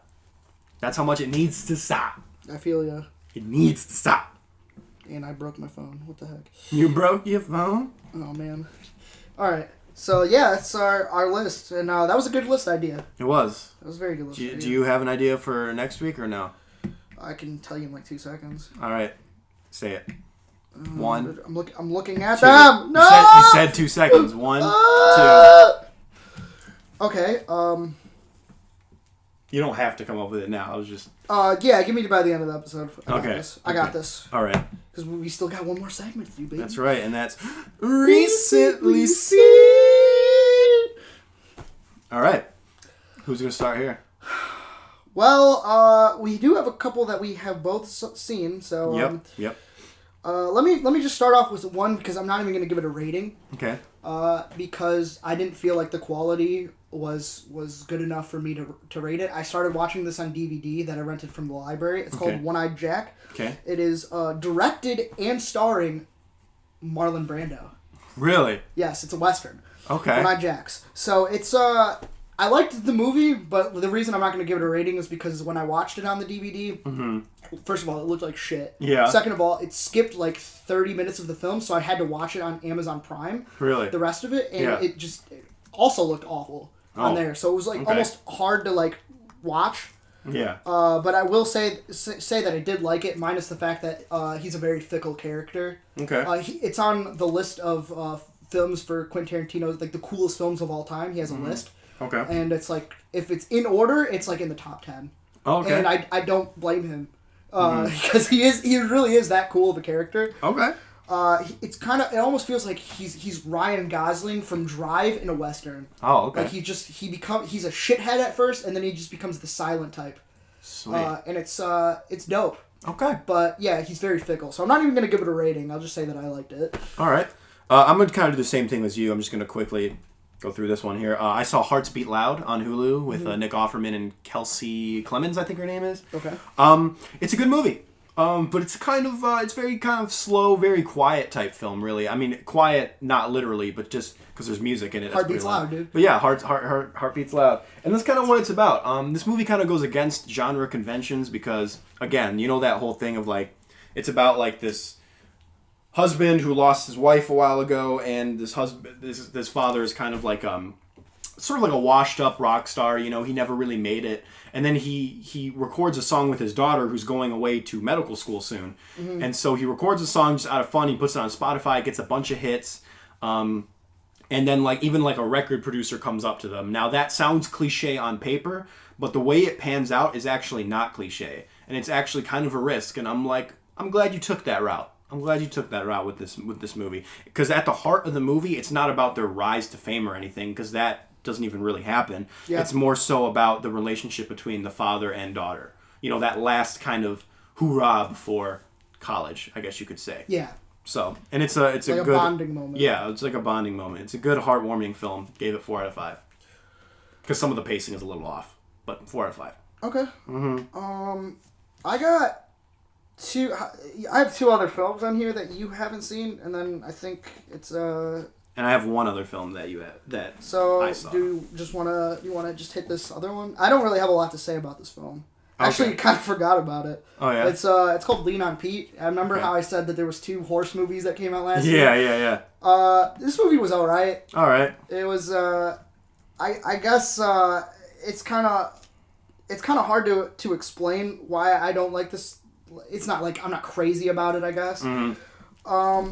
That's how much it needs to stop. I feel ya. It needs to stop. And I broke my phone. What the heck? You broke your phone? Oh, man. All right. So, yeah, that's our list. And that was a good list idea. It was. That was a very good list idea. Do you have an idea for next week or no? I can tell you in like 2 seconds. All right. Say it. 1. I'm looking at 2. them. No! You said 2 seconds. 1, 2. Okay. You don't have to come up with it now. I was just... Yeah, give me by the end of the episode. Okay. I got this. All right. Because we still got one more segment to do, baby. That's right, and that's Recently Seen. All right. Who's going to start here? Well, we do have a couple that we have both seen, so... Yep. Let me just start off with one, because I'm not even going to give it a rating. Okay. Because I didn't feel like the quality was good enough for me to rate it. I started watching this on DVD that I rented from the library. It's called One-Eyed Jack. Okay. It is directed and starring Marlon Brando. Really? Yes, it's a Western. Okay. One-Eyed Jacks. So it's I liked the movie, but the reason I'm not going to give it a rating is because when I watched it on the DVD, first of all, it looked like shit. Yeah. Second of all, it skipped like 30 minutes of the film, so I had to watch it on Amazon Prime. Really? The rest of it, and it also looked awful on there. So it was like almost hard to like watch. Yeah. But I will say that I did like it, minus the fact that he's a very fickle character. Okay. It's on the list of films for Quentin Tarantino, like the coolest films of all time. He has a list. Okay. And it's like, if it's in order, it's like in the top 10. Okay. And I don't blame him. Because he really is that cool of a character. Okay. It's kind of. It almost feels like he's Ryan Gosling from Drive in a Western. Oh, okay. Like he's a shithead at first, and then he just becomes the silent type. Sweet. And it's dope. Okay. But yeah, he's very fickle. So I'm not even gonna give it a rating. I'll just say that I liked it. All right. I'm gonna kind of do the same thing as you. I'm just gonna quickly go through this one here. I saw Hearts Beat Loud on Hulu with Nick Offerman and Kelsey Clemens, I think her name is. Okay. It's a good movie. But it's kind of it's very kind of slow, very quiet type film, really. I mean, quiet not literally, but just because there's music in it. Heart beats loud, dude. But yeah, heart beats loud, and that's kind of what it's about. This movie kind of goes against genre conventions because, again, you know that whole thing of like, it's about like this husband who lost his wife a while ago, and this father is kind of like sort of like a washed up rock star. You know, he never really made it. And then he records a song with his daughter who's going away to medical school soon. Mm-hmm. And so he records a song just out of fun. He puts it on Spotify, gets a bunch of hits. And then like even like a record producer comes up to them. Now that sounds cliche on paper, but the way it pans out is actually not cliche. And it's actually kind of a risk. And I'm like, I'm glad you took that route. I'm glad you took that route with this movie. Because at the heart of the movie, it's not about their rise to fame or anything, because that doesn't even really happen. Yeah. It's more so about the relationship between the father and daughter. You know, that last kind of hoorah before college, I guess you could say. Yeah. So, and it's a like good bonding moment. Yeah, it's like a bonding moment. It's a good, heartwarming film. Gave it 4 out of 5. Because some of the pacing is a little off, but 4 out of 5. Okay. Mm-hmm. I got two. I have 2 other films on here that you haven't seen, and then I think it's And I have one other film that I saw. Do you want to just hit this other one? I don't really have a lot to say about this film. Okay. Actually, kind of forgot about it. Oh yeah. It's called Lean on Pete. I remember how I said that there was 2 horse movies that came out last year. Yeah. This movie was alright. All right. It was I guess it's kind of hard to explain why I don't like this. It's not like I'm not crazy about it, I guess. Mm-hmm.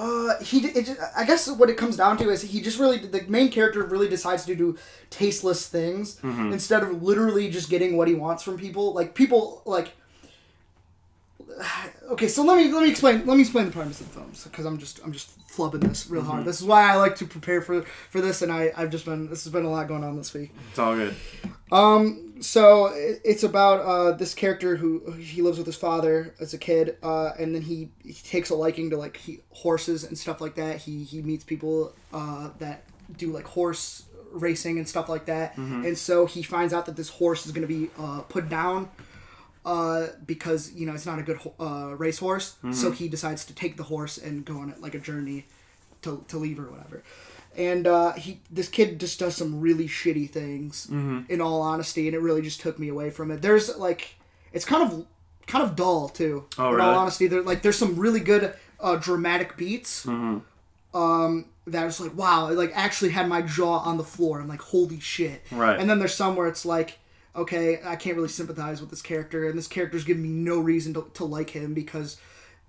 I guess what it comes down to is the main character really decides to do tasteless things instead of literally just getting what he wants from people. Like people like. Okay, so let me explain the premise of the film because I'm just flubbing this real hard. This is why I like to prepare for this, and this has been a lot going on this week. It's all good. So it's about this character who he lives with his father as a kid, and then he takes a liking to like horses and stuff like that. He meets people that do like horse racing and stuff like that, and so he finds out that this horse is going to be put down. Because it's not a good racehorse, so he decides to take the horse and go on like a journey to leave or whatever. And this kid just does some really shitty things. In all honesty, and it really just took me away from it. There's like it's kind of dull too. Oh, in really? all honesty, there's some really good dramatic beats. That was like wow, it like actually had my jaw on the floor. I'm like holy shit. Right. And then there's some where it's like. Okay, I can't really sympathize with this character, and this character's giving me no reason to like him because,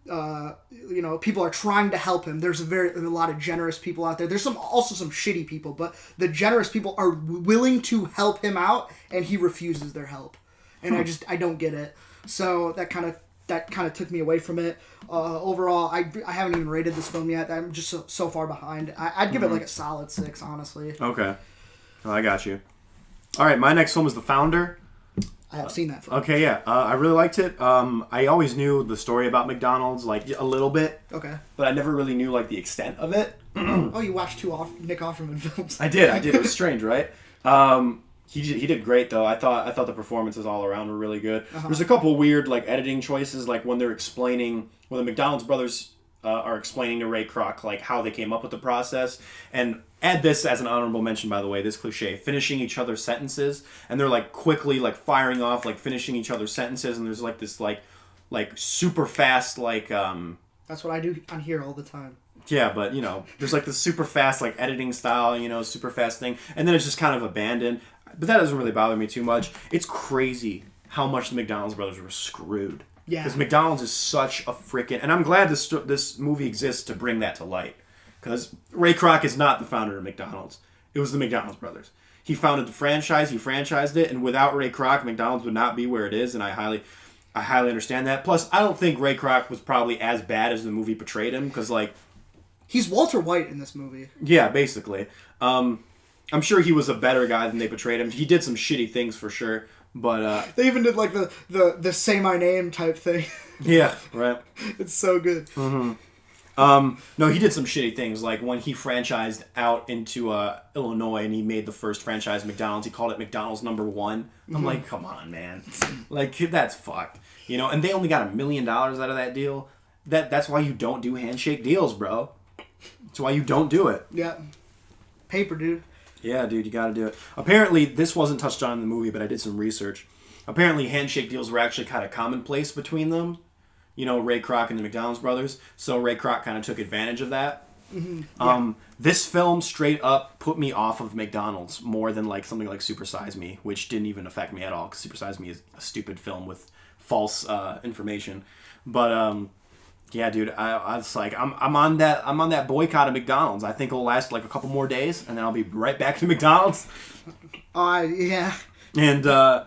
people are trying to help him. There's a lot of generous people out there. There's also some shitty people, but the generous people are willing to help him out, and he refuses their help, and I don't get it. So that kind of took me away from it. Overall, I haven't even rated this film yet. I'm just so far behind. I'd give it like a solid 6, honestly. Okay, well, I got you. All right, my next film is The Founder. I have seen that film. Okay, yeah. I really liked it. I always knew the story about McDonald's, like, a little bit. Okay. But I never really knew, like, the extent of it. Oh, you watched 2 Nick Offerman films. I did. It was strange, right? He did great, though. I thought the performances all around were really good. There's a couple weird, like, editing choices, like when the McDonald's brothers are explaining to Ray Kroc, like, how they came up with the process. And add this as an honorable mention, by the way, this cliche, finishing each other's sentences. And they're, like, quickly, like, firing off, like, finishing each other's sentences. And there's, like, this, like super fast, like... That's what I do on here all the time. Yeah, but, there's, like, this super fast, like, editing style, super fast thing. And then it's just kind of abandoned. But that doesn't really bother me too much. It's crazy how much the McDonald's brothers were screwed. Yeah. Because McDonald's is such a freaking... And I'm glad this movie exists to bring that to light. Because Ray Kroc is not the founder of McDonald's. It was the McDonald's brothers. He founded the franchise. He franchised it. And without Ray Kroc, McDonald's would not be where it is. And I highly... I highly understand that. Plus, I don't think Ray Kroc was probably as bad as the movie portrayed him, because, like... He's Walter White in this movie. Yeah, basically. I'm sure he was a better guy than they portrayed him. He did some shitty things, for sure, but... They even did, like, the say my name type thing. Yeah, right. It's so good. Mm-hmm. No, he did some shitty things, like when he franchised out into Illinois and he made the first franchise McDonald's, he called it McDonald's No. 1. I'm like, come on, man. Like, that's fucked. You know, and they only got $1 million out of that deal. That's why you don't do handshake deals, bro. That's why you don't do it. Yeah. Paper, dude. Yeah, dude, you gotta do it. Apparently, this wasn't touched on in the movie, but I did some research. Apparently, handshake deals were actually kind of commonplace between them. You know, Ray Kroc and the McDonald's brothers. So Ray Kroc kind of took advantage of that. Mm-hmm. Yeah. This film straight up put me off of McDonald's more than like something like Super Size Me, which didn't even affect me at all, because Super Size Me is a stupid film with false information. But yeah, dude, I was like, I'm on that boycott of McDonald's. I think it'll last like a couple more days, and then I'll be right back to McDonald's. Yeah. And yeah,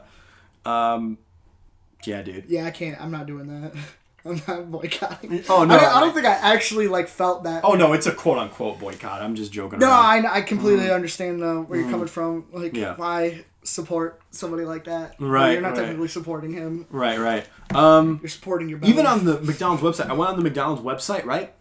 dude. Yeah, I can't. I'm not doing that. I'm not boycotting. Oh, no. I don't think I actually, like, felt that. Oh, no, it's a quote-unquote boycott. I'm just joking no, around. I completely understand where you're coming from. Like, why support somebody like that? Right, You're not technically supporting him. Right. You're supporting your belly. Even on the McDonald's website. I went on the McDonald's website, right?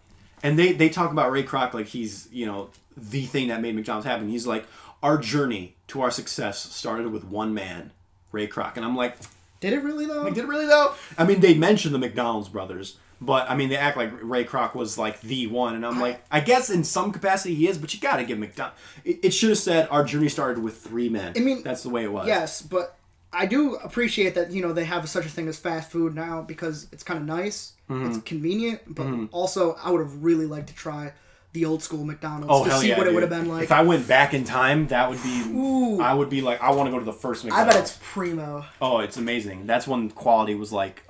And they talk about Ray Kroc like he's, you know, the thing that made McDonald's happen. He's like, our journey to our success started with one man, Ray Kroc. And I'm like... Did it really, though? Like, did it really, though? I mean, they mentioned the McDonald's brothers, but, I mean, they act like Ray Kroc was, like, the one, and I'm like, I guess in some capacity he is, but you gotta give McDonald's... It should have said, our journey started with 3 men. I mean... That's the way it was. Yes, but I do appreciate that, you know, they have such a thing as fast food now, because it's kind of nice, it's convenient, but also, I would have really liked to try the old school McDonald's to see what it would have been like. If I went back in time, that would be... Ooh. I would be like, I want to go to the first McDonald's. I bet it's primo. Oh, it's amazing. That's when quality was like...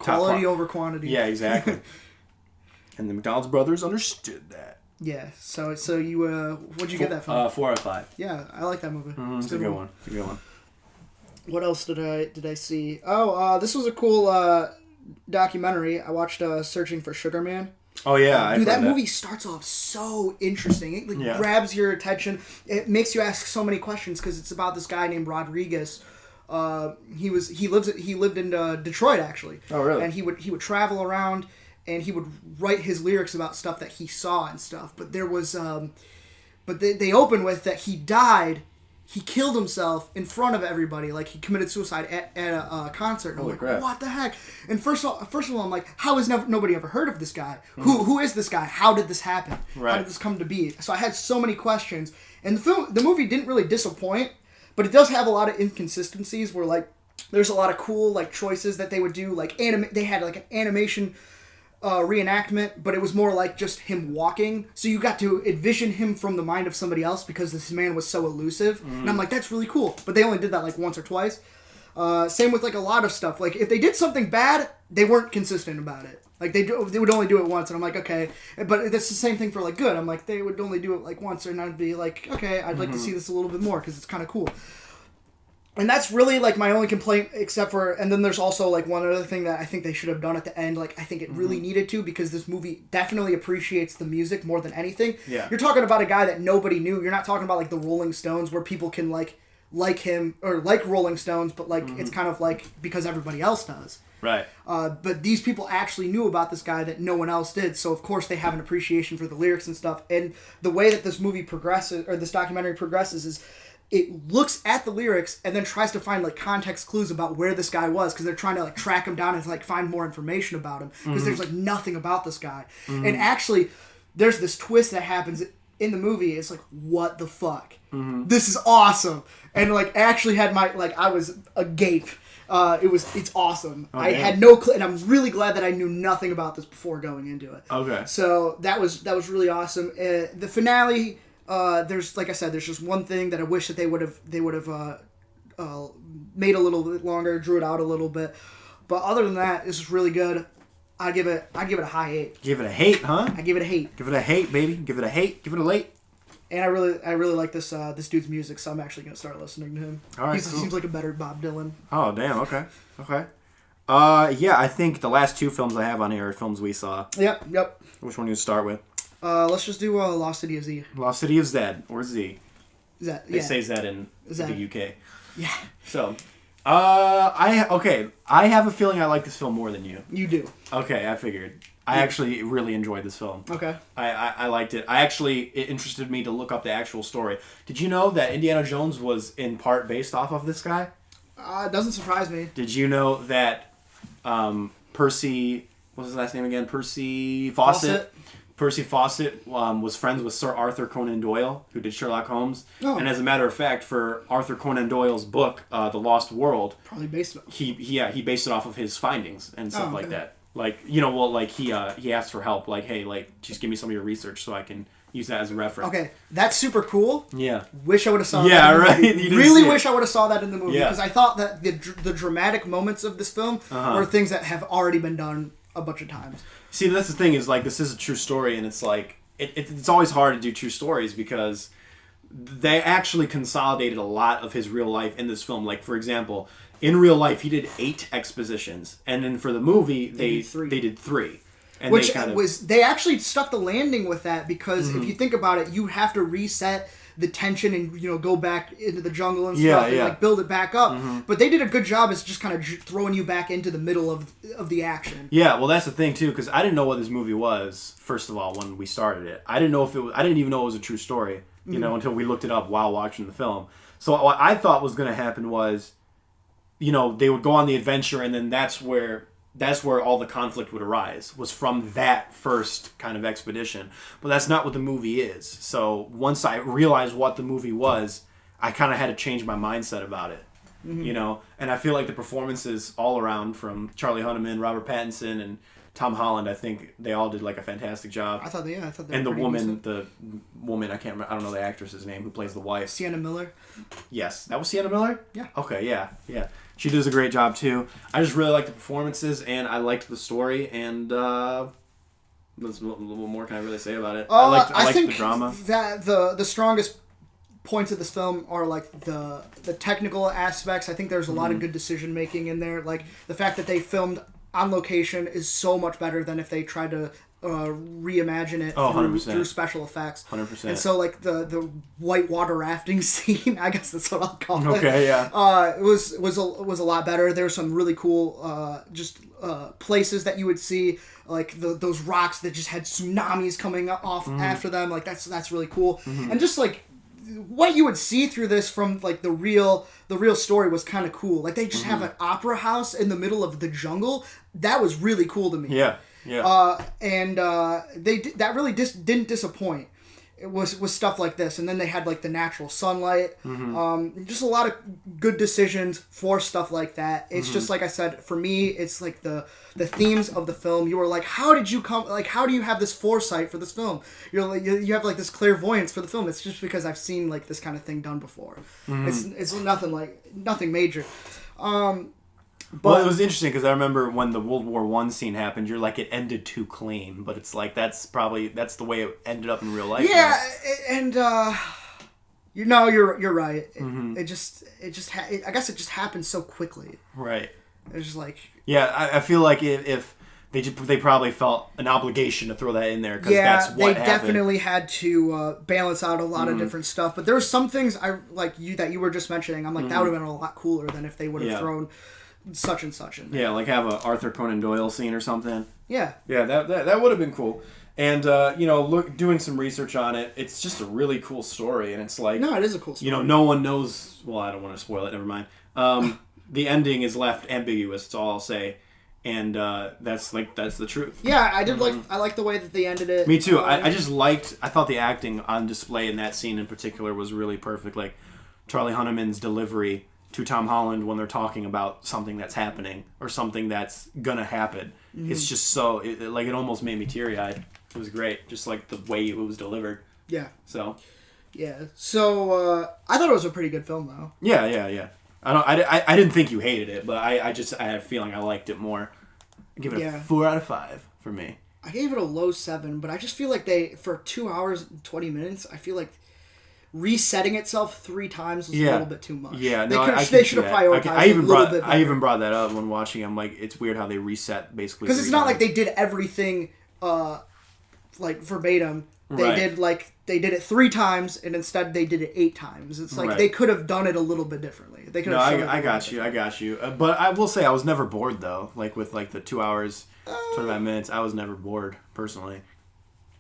Quality over quantity. Yeah, exactly. And the McDonald's brothers understood that. Yeah, so you... what'd you get that from? 4 out of 5. Yeah, I like that movie. It's a good one. It's a good one. What else did I see? Oh, this was a cool documentary. I watched Searching for Sugar Man. Oh, yeah. Dude, that movie starts off so interesting. It grabs your attention. It makes you ask so many questions because it's about this guy named Rodriguez. He lived in Detroit, actually. Oh, really? And he would travel around and he would write his lyrics about stuff that he saw and stuff. But there was... but they open with that he died... He killed himself in front of everybody. Like, he committed suicide at a concert. And I'm like, crap. What the heck? And first of all, I'm like, how has nobody ever heard of this guy? Who is this guy? How did this happen? Right. How did this come to be? So I had so many questions. And the movie didn't really disappoint, but it does have a lot of inconsistencies where, like, there's a lot of cool, like, choices that they would do. Like, they had, like, an animation... reenactment, but it was more like just him walking. So you got to envision him from the mind of somebody else because this man was so elusive. And I'm like, that's really cool. But they only did that like once or twice. Same with like a lot of stuff. Like if they did something bad, they weren't consistent about it. Like they would only do it once, and I'm like, okay. But that's the same thing for like good. I'm like, they would only do it like once, and I'd be like, okay, I'd like to see this a little bit more because it's kind of cool. And that's really, like, my only complaint, except for... And then there's also, like, one other thing that I think they should have done at the end. Like, I think it really needed to, because this movie definitely appreciates the music more than anything. Yeah. You're talking about a guy that nobody knew. You're not talking about, like, the Rolling Stones, where people can, like him, or like Rolling Stones, but, like, it's kind of, like, because everybody else does. Right. But these people actually knew about this guy that no one else did, so of course they have an appreciation for the lyrics and stuff. And the way that this movie progresses, or this documentary progresses, is... It looks at the lyrics and then tries to find like context clues about where this guy was because they're trying to like track him down and like find more information about him because there's like nothing about this guy. And actually, there's this twist that happens in the movie. It's like, what the fuck? This is awesome. And like actually had my like I was agape. It's awesome. Okay. I had no clue, and I'm really glad that I knew nothing about this before going into it. Okay. So that was really awesome. The finale. There's, like I said, there's just one thing that I wish that they would have made a little bit longer, drew it out a little bit. But other than that, this is really good. I give it a high 8. Give it a hate, huh? I give it a hate. Give it a hate, baby. Give it a hate. Give it a late. And I really like this dude's music, so I'm actually gonna start listening to him. All right, He cool. seems like a better Bob Dylan. Oh, damn. Okay. Yeah, I think the last 2 films I have on here are films we saw. Yep. Which one do you start with? Let's just do Lost City of Z. Lost City of Zed, or Z. Zed. They say Zed in Zed. the UK. Yeah. So, I have a feeling I like this film more than you. You do. Okay, I figured. I actually really enjoyed this film. Okay. I liked it. It interested me to look up the actual story. Did you know that Indiana Jones was in part based off of this guy? It doesn't surprise me. Did you know that Percy, what's his last name again? Percy Fawcett. Percy Fawcett was friends with Sir Arthur Conan Doyle, who did Sherlock Holmes. Oh. And as a matter of fact, for Arthur Conan Doyle's book, The Lost World, probably based on he based it off of his findings and stuff like that. Like, he asked for help, like, hey, like, just give me some of your research so I can use that as a reference. Okay, that's super cool. Yeah. Wish I would have saw that. Yeah, in the right. movie. Really wish I would have saw that in the movie because I thought that the dramatic moments of this film were things that have already been done a bunch of times. See, that's the thing is, like, this is a true story, and it's like it's always hard to do true stories because they actually consolidated a lot of his real life in this film. Like, for example, in real life, he did 8 expositions, and then for the movie, they did 3. And which they actually stuck the landing with that because if you think about it, you have to reset the tension and go back into the jungle and stuff and like build it back up. But they did a good job as just kind of throwing you back into the middle of the action. Yeah, well, that's the thing too, because I didn't know what this movie was. First of all, when we started it, I didn't know if it was. I didn't even know it was a true story. Until we looked it up while watching the film. So what I thought was going to happen was, they would go on the adventure, and then that's where all the conflict would arise, was from that first kind of expedition. But that's not what the movie is. So once I realized what the movie was, I kind of had to change my mindset about it. And I feel like the performances all around, from Charlie Hunnam, Robert Pattinson, and Tom Holland, I think they all did like a fantastic job. I thought they and the woman, I can't remember, I don't know the actress's name who plays the wife. Sienna Miller. Yes, that was Sienna Miller? Yeah. Okay, yeah. She does a great job too. I just really liked the performances, and I liked the story, and what more can I really say about it? I liked the drama. That the strongest points of this film are like the technical aspects. I think there's a lot of good decision making in there. Like the fact that they filmed on location is so much better than if they tried to reimagine it through special effects. 100%. And so like the whitewater rafting scene, I guess that's what I'll call it. Okay, yeah. It was a lot better. There were some really cool places that you would see, like those rocks that just had tsunamis coming off after them. Like that's really cool. And just like what you would see through this from like the real story was kind of cool. Like they just have an opera house in the middle of the jungle. That was really cool to me. Yeah. That really didn't disappoint. It was stuff like this, and then they had like the natural sunlight. Just a lot of good decisions for stuff like that. It's just like I said, for me, it's like the themes of the film. You were like, how did you come? Like, how do you have this foresight for this film? You're like, you have like this clairvoyance for the film. It's just because I've seen like this kind of thing done before. It's nothing major. But it was interesting because I remember when the World War I scene happened, you're like, it ended too clean. But it's like, that's the way it ended up in real life. Yeah, and you're right. I guess it just happened so quickly. Right. It's just like... Yeah, I feel like if they probably felt an obligation to throw that in there because that's what happened. They definitely had to balance out a lot of different stuff. But there were some things that you were just mentioning. I'm like, that would have been a lot cooler than if they would have thrown such and such in there. Yeah, like have a Arthur Conan Doyle scene or something. Yeah. Yeah, that would have been cool. And doing some research on it, it's just a really cool story, and it's like, no, it is a cool story. No one knows. Well, I don't want to spoil it. Never mind. The ending is left ambiguous. That's all I'll say, and that's the truth. Yeah, I did I like the way that they ended it. Me too. I thought the acting on display in that scene in particular was really perfect. Like Charlie Hunnam's delivery to Tom Holland when they're talking about something that's happening or something that's gonna happen. It's just it almost made me teary-eyed. It was great, just like the way it was delivered. Yeah. So. Yeah. So I thought it was a pretty good film, though. Yeah. I didn't think you hated it, but I had a feeling I liked it more. I give it a 4 out of 5 for me. I gave it a low 7, but I just feel like for 2 hours and 20 minutes, I feel like resetting itself 3 times was a little bit too much. Yeah, they should have prioritized I a little bit better. I even brought that up when watching. I'm like, it's weird how they reset basically. Because it's not like they did everything like verbatim. They did it 3 times, and instead they did it 8 times. It's like they could have done it a little bit differently. They could have. I got you. But I will say I was never bored though. Like with like the 2 hours, 25 minutes, I was never bored personally.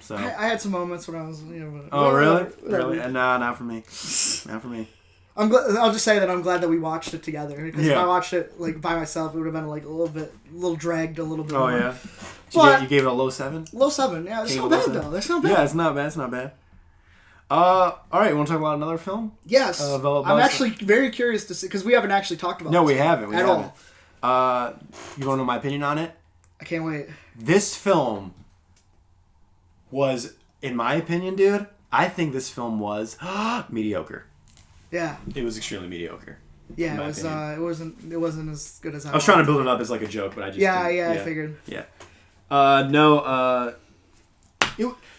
So I had some moments when I was. Really? Nah, not for me. Not for me. I'll just say that I'm glad that we watched it together. Because if I watched it like by myself, it would have been like a little dragged a little bit. Oh more. Yeah. But you gave it a low 7? Low 7, yeah. It's not bad though. That's not bad. Yeah, it's not bad. It's not bad. All right, you want to talk about another film? Yes. I'm actually very curious to see because we haven't actually talked about. No, we haven't. At all. You want to know my opinion on it? I can't wait. This film was, in my opinion, dude, I think this film was mediocre. Yeah. It was extremely mediocre. Yeah, it wasn't as good as I was trying to build it up as like a joke, but I just I figured. Yeah.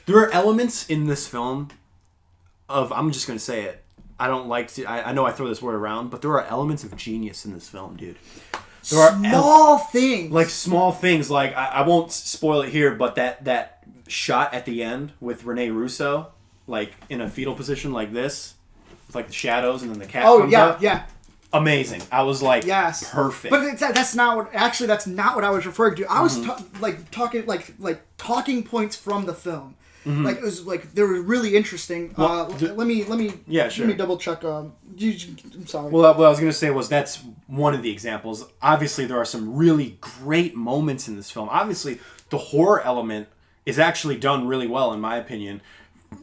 There are elements in this film of, I'm just gonna say it. I don't like to. I know I throw this word around, but there are elements of genius in this film, dude. There are small things, like I won't spoil it here, but that shot at the end with Rene Russo, like in a fetal position like this, with like the shadows and then the cat comes up. Yeah. Amazing. I was like, yes, perfect. But that's not what I was referring to. I was talking points from the film. Mm-hmm. Like it was like they were really interesting. Let me double check. I'm sorry. Well, what I was gonna say was that's one of the examples. Obviously, there are some really great moments in this film. Obviously, the horror element is actually done really well, in my opinion,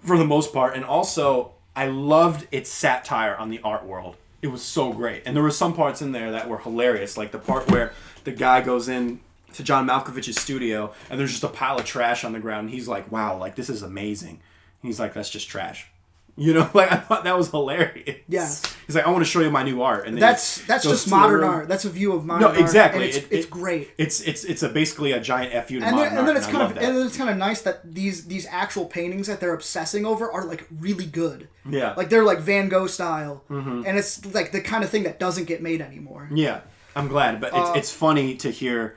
for the most part. And also, I loved its satire on the art world. It was so great. And there were some parts in there that were hilarious, like the part where the guy goes in to John Malkovich's studio and there's just a pile of trash on the ground and he's like, wow, like this is amazing. And he's like, that's just trash. You know, like I thought that was hilarious. Yes. He's like, I want to show you my new art. And then that's just modern art. That's a view of modern art. No, exactly. It's great. It's basically a giant FU to modern art. And then it's kind of nice that these actual paintings that they're obsessing over are like really good. Yeah. Like they're like Van Gogh style. Mm-hmm. And it's like the kind of thing that doesn't get made anymore. Yeah. I'm glad, but it's funny to hear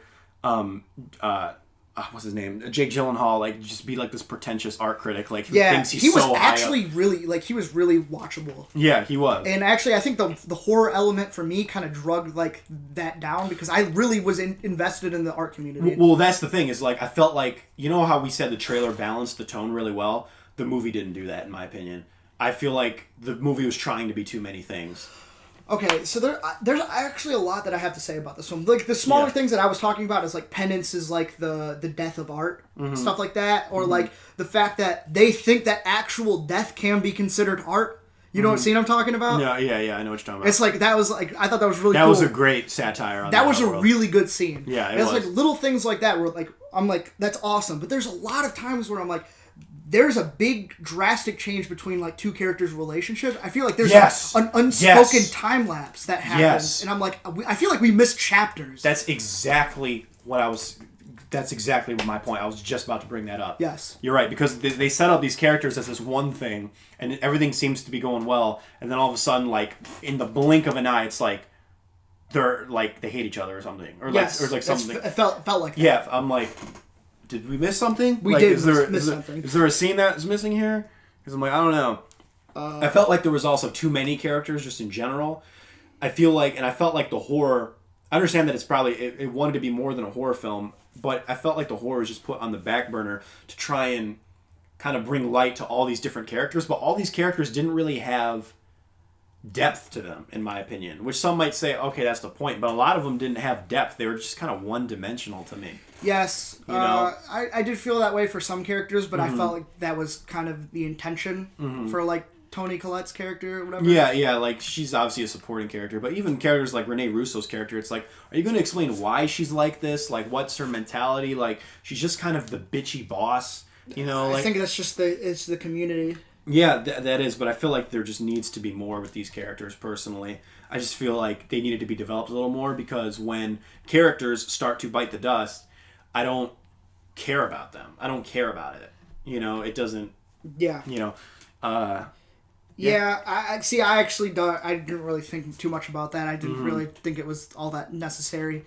what's his name? Jake Gyllenhaal, like just be like this pretentious art critic, like who thinks he's so high up. He was really watchable. Yeah, he was. And actually, I think the horror element for me kind of drugged like that down because I really was invested in the art community. Well, that's the thing is like I felt like you know how we said the trailer balanced the tone really well. The movie didn't do that, in my opinion. I feel like the movie was trying to be too many things. Okay, so there's actually a lot that I have to say about this film. Like the smaller things that I was talking about is like Penance is like the death of art, stuff like that, or like the fact that they think that actual death can be considered art. You know what scene I'm talking about? Yeah, I know what you're talking about. It's like that was like I thought that was really cool. That was a great satire on that was a world. really good scene. Yeah, it was was. Like little things like that where like I'm like that's awesome, but there's a lot of times where I'm like there's a big drastic change between like two characters' relationships. I feel like there's an unspoken time lapse that happens, and I'm like, I feel like we missed chapters. That's exactly what I was. That's exactly my point. I was just about to bring that up. Yes, you're right because they set up these characters as this one thing, and everything seems to be going well, and then all of a sudden, like in the blink of an eye, it's like they're like they hate each other or something, or like something. It felt like that. Yeah, I'm like. Did we miss something? We did miss something. Is there a scene that's missing here? Because I'm like, I don't know. I felt like there was also too many characters just in general. I feel like, and I felt like the horror, I understand that it's probably, it wanted to be more than a horror film, but I felt like the horror was just put on the back burner to try and kind of bring light to all these different characters, but all these characters didn't really have depth to them, in my opinion, which some might say, okay, that's the point, but a lot of them didn't have depth. They were just kind of one-dimensional to me. Yes, you know? I did feel that way for some characters, but I felt like that was kind of the intention for like Toni Collette's character or whatever. Yeah, like she's obviously a supporting character, but even characters like Rene Russo's character, it's like, are you going to explain why she's like this? Like, what's her mentality? Like, she's just kind of the bitchy boss, you know? Like, I think that's just it's the community. Yeah, that is, but I feel like there just needs to be more with these characters, personally. I just feel like they needed to be developed a little more, because when characters start to bite the dust, I don't care about them. I don't care about it. You know, it doesn't... Yeah. You know, Yeah, I see. I actually I didn't really think too much about that. I didn't really think it was all that necessary.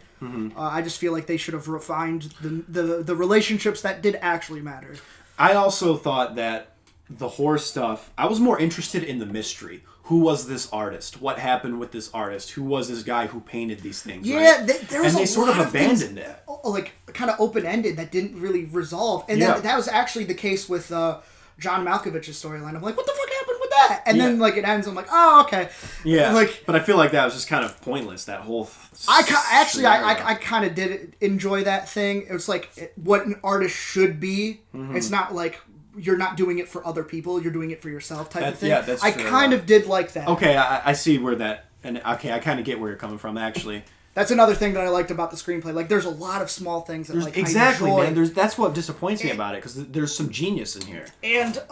I just feel like they should have refined the relationships that did actually matter. I also thought that the horror stuff, I was more interested in the mystery. Who was this artist? What happened with this artist? Who was this guy who painted these things? Yeah, right? there was and they a sort lot of of things, abandoned it. like kind of open ended that didn't really resolve. And then that was actually the case with John Malkovich's storyline. I'm like, what the fuck happened with that? And then like it ends. I'm like, oh, okay. Yeah, like, but I feel like that was just kind of pointless. That whole. I kind of did enjoy that thing. It was like what an artist should be. It's not like you're not doing it for other people. You're doing it for yourself type of thing. Yeah, that's I true. kind of did like that. Okay, I see where that. And okay, I kind of get where you're coming from. Actually, that's another thing that I liked about the screenplay. Like, there's a lot of small things that like exactly, I enjoy. man. That's what disappoints me about it because there's some genius in here. And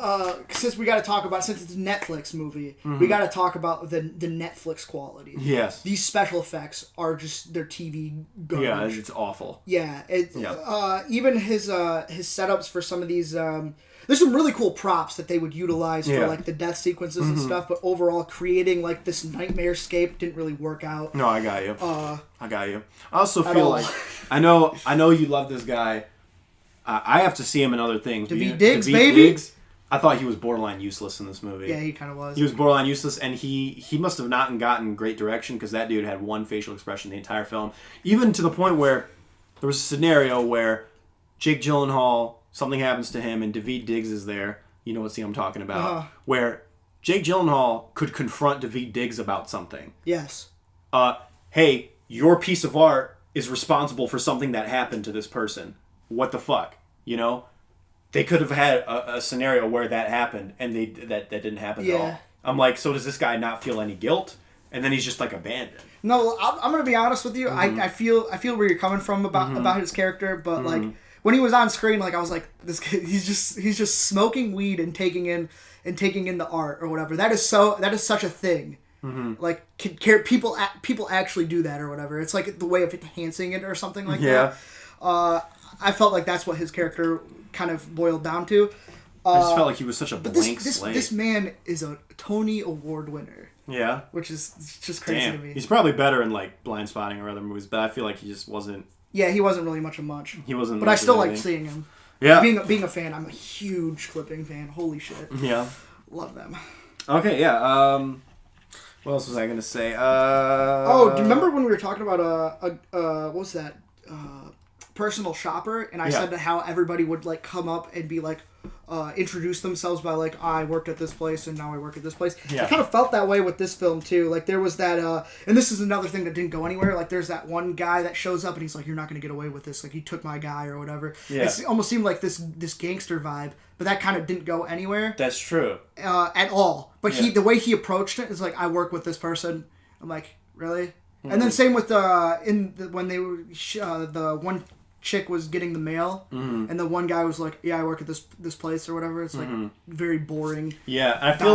since we got to talk about, since it's a Netflix movie, we got to talk about the Netflix quality. Yes, these special effects are just their TV garbage. Yeah, it's awful. Yeah, even his setups for some of these. There's some really cool props that they would utilize for like the death sequences and stuff, but overall creating like this nightmare scape didn't really work out. No, I got you. I got you. I also feel like I know you love this guy. I have to see him in other things. Daveed Diggs, baby. Diggs, I thought he was borderline useless in this movie. Yeah, he kind of was. He was borderline useless, and he must have not gotten great direction because that dude had one facial expression the entire film, even to the point where there was a scenario where Jake Gyllenhaal. Something happens to him, and Daveed Diggs is there. You know what scene I'm talking about. Where Jake Gyllenhaal could confront Daveed Diggs about something. Yes. Hey, your piece of art is responsible for something that happened to this person. What the fuck? You know? They could have had a scenario where that happened, and that didn't happen at all. I'm like, so does this guy not feel any guilt? And then he's just like abandoned. No, I'm gonna be honest with you. I feel where you're coming from about his character, but like. When he was on screen, like I was like, this kid, he's just smoking weed and taking in the art or whatever. That is such a thing. Like, people actually do that or whatever. It's like the way of enhancing it or something like that. I felt like that's what his character kind of boiled down to. I just felt like he was such a blank slate. This man is a Tony Award winner. Yeah, which is just crazy to me. He's probably better in like Blind Spotting or other movies, but I feel like he just wasn't. Yeah, he wasn't really much of much. He wasn't. But I still liked seeing him. Yeah. Being a fan, I'm a huge Clipping fan. Holy shit. Yeah. Love them. Okay, yeah. What else was I gonna say? Do you remember when we were talking about what was that? Personal shopper, and I said that how everybody would like come up and be like introduce themselves by like, I worked at this place and now I work at this place. I kind of felt that way with this film too. Like there was that and this is another thing that didn't go anywhere. Like there's that one guy that shows up and he's like, you're not going to get away with this, like you took my guy or whatever. It almost seemed like this gangster vibe, but that kind of didn't go anywhere. That's true. At all. But the way he approached it is like, I work with this person. I'm like, really? And then same with when they were the one chick was getting the mail, and the one guy was like, "Yeah, I work at this place or whatever." It's like very boring. Yeah, I feel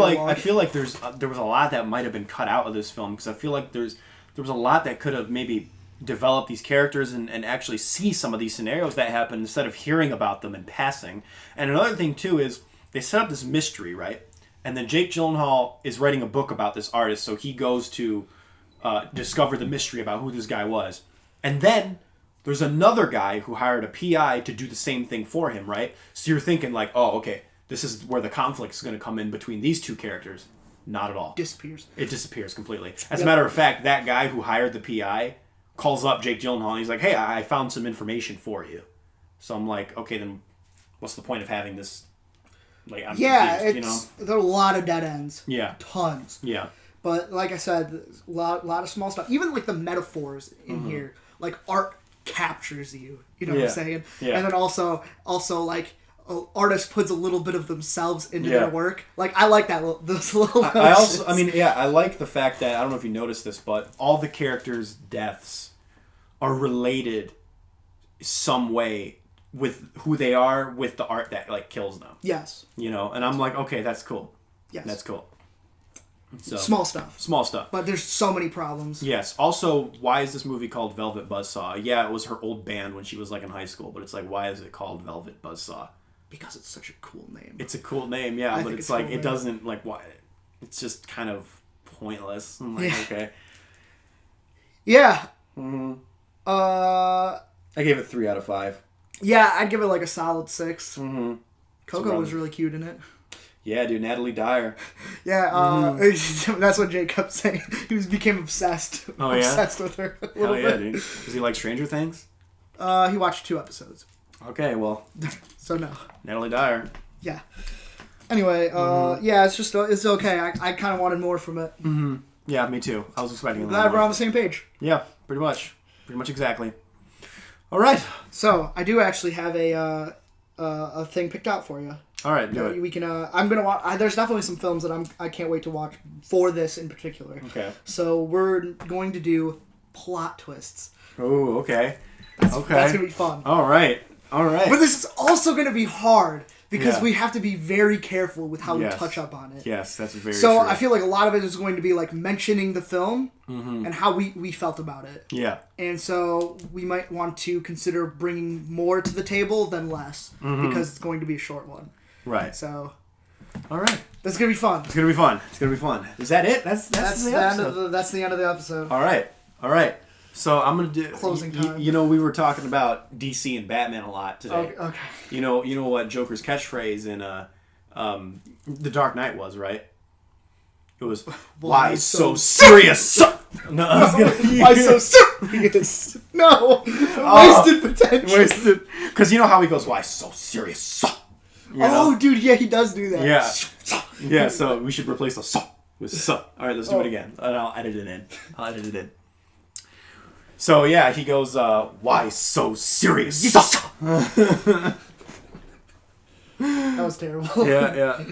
like there was a lot that might have been cut out of this film because I feel like there was a lot that could have maybe developed these characters and actually see some of these scenarios that happen instead of hearing about them in passing. And another thing too is they set up this mystery, right? And then Jake Gyllenhaal is writing a book about this artist, so he goes to discover the mystery about who this guy was, and then there's another guy who hired a PI to do the same thing for him, right? So you're thinking like, oh, okay, this is where the conflict is going to come in between these two characters. Not at all. Disappears. It disappears completely. As a matter of fact, that guy who hired the PI calls up Jake Gyllenhaal and he's like, hey, I found some information for you. So I'm like, okay, then what's the point of having this? Like, I'm confused, you know? There are a lot of dead ends. Yeah. Tons. Yeah. But like I said, a lot of small stuff. Even like the metaphors in here, like art captures you. You know what I'm saying? Yeah. And then also like artist puts a little bit of themselves into their work. Like I like those little. I like the fact that I don't know if you noticed this, but all the characters' deaths are related some way with who they are with the art that like kills them. Yes. You know, and I'm like, okay, that's cool. Yes. That's cool. So, small stuff. But there's so many problems. Yes. Also, why is this movie called Velvet Buzzsaw? Yeah, it was her old band when she was like in high school, but it's like, why is it called Velvet Buzzsaw? Because it's such a cool name. It's a cool name, yeah, but it's like, it doesn't, like, why? it's just kind of pointless. I'm like, okay. Yeah. Mm-hmm. Uh. I gave it 3 out of 5. Yeah, I'd give it like a solid 6. Mm-hmm. Coco was really cute in it. Yeah, dude, Natalie Dyer. Yeah, that's what Jake kept saying. He became obsessed. Oh, obsessed with her. Hell yeah, dude. Does he like Stranger Things? He watched 2 episodes. Okay, well. So no. Natalie Dyer. Yeah. Anyway, yeah, it's okay. I kind of wanted more from it. Mm-hmm. Yeah, me too. I was expecting a little Glad we're more. on the same page. Yeah, pretty much. Pretty much exactly. All right. So I do actually have a thing picked out for you. All right, do it. We can. I'm gonna watch. There's definitely some films that I can't wait to watch for this in particular. Okay. So we're going to do plot twists. Oh, okay. That's gonna be fun. All right. But this is also gonna be hard because Yeah. we have to be very careful with how we touch up on it. Yes, that's very true. So I feel like a lot of it is going to be like mentioning the film and how we felt about it. Yeah. And so we might want to consider bringing more to the table than less because it's going to be a short one. Right. So. All right. That's gonna be fun. It's gonna be fun. It's gonna be fun. Is that it? That's the end episode. of the end of the episode. All right. So I'm gonna do closing time. You know, we were talking about DC and Batman a lot today. Okay. You know what Joker's catchphrase in The Dark Knight was, right? It was why so serious. No, I was gonna. Why so serious? No, wasted potential. Wasted. Because you know how he goes, why so serious? You know? Dude, yeah, he does do that. Yeah. Yeah, so we should replace the "so" with "so." All right, let's do it again. And I'll edit it in. So, yeah, he goes, why so serious? That was terrible. Yeah.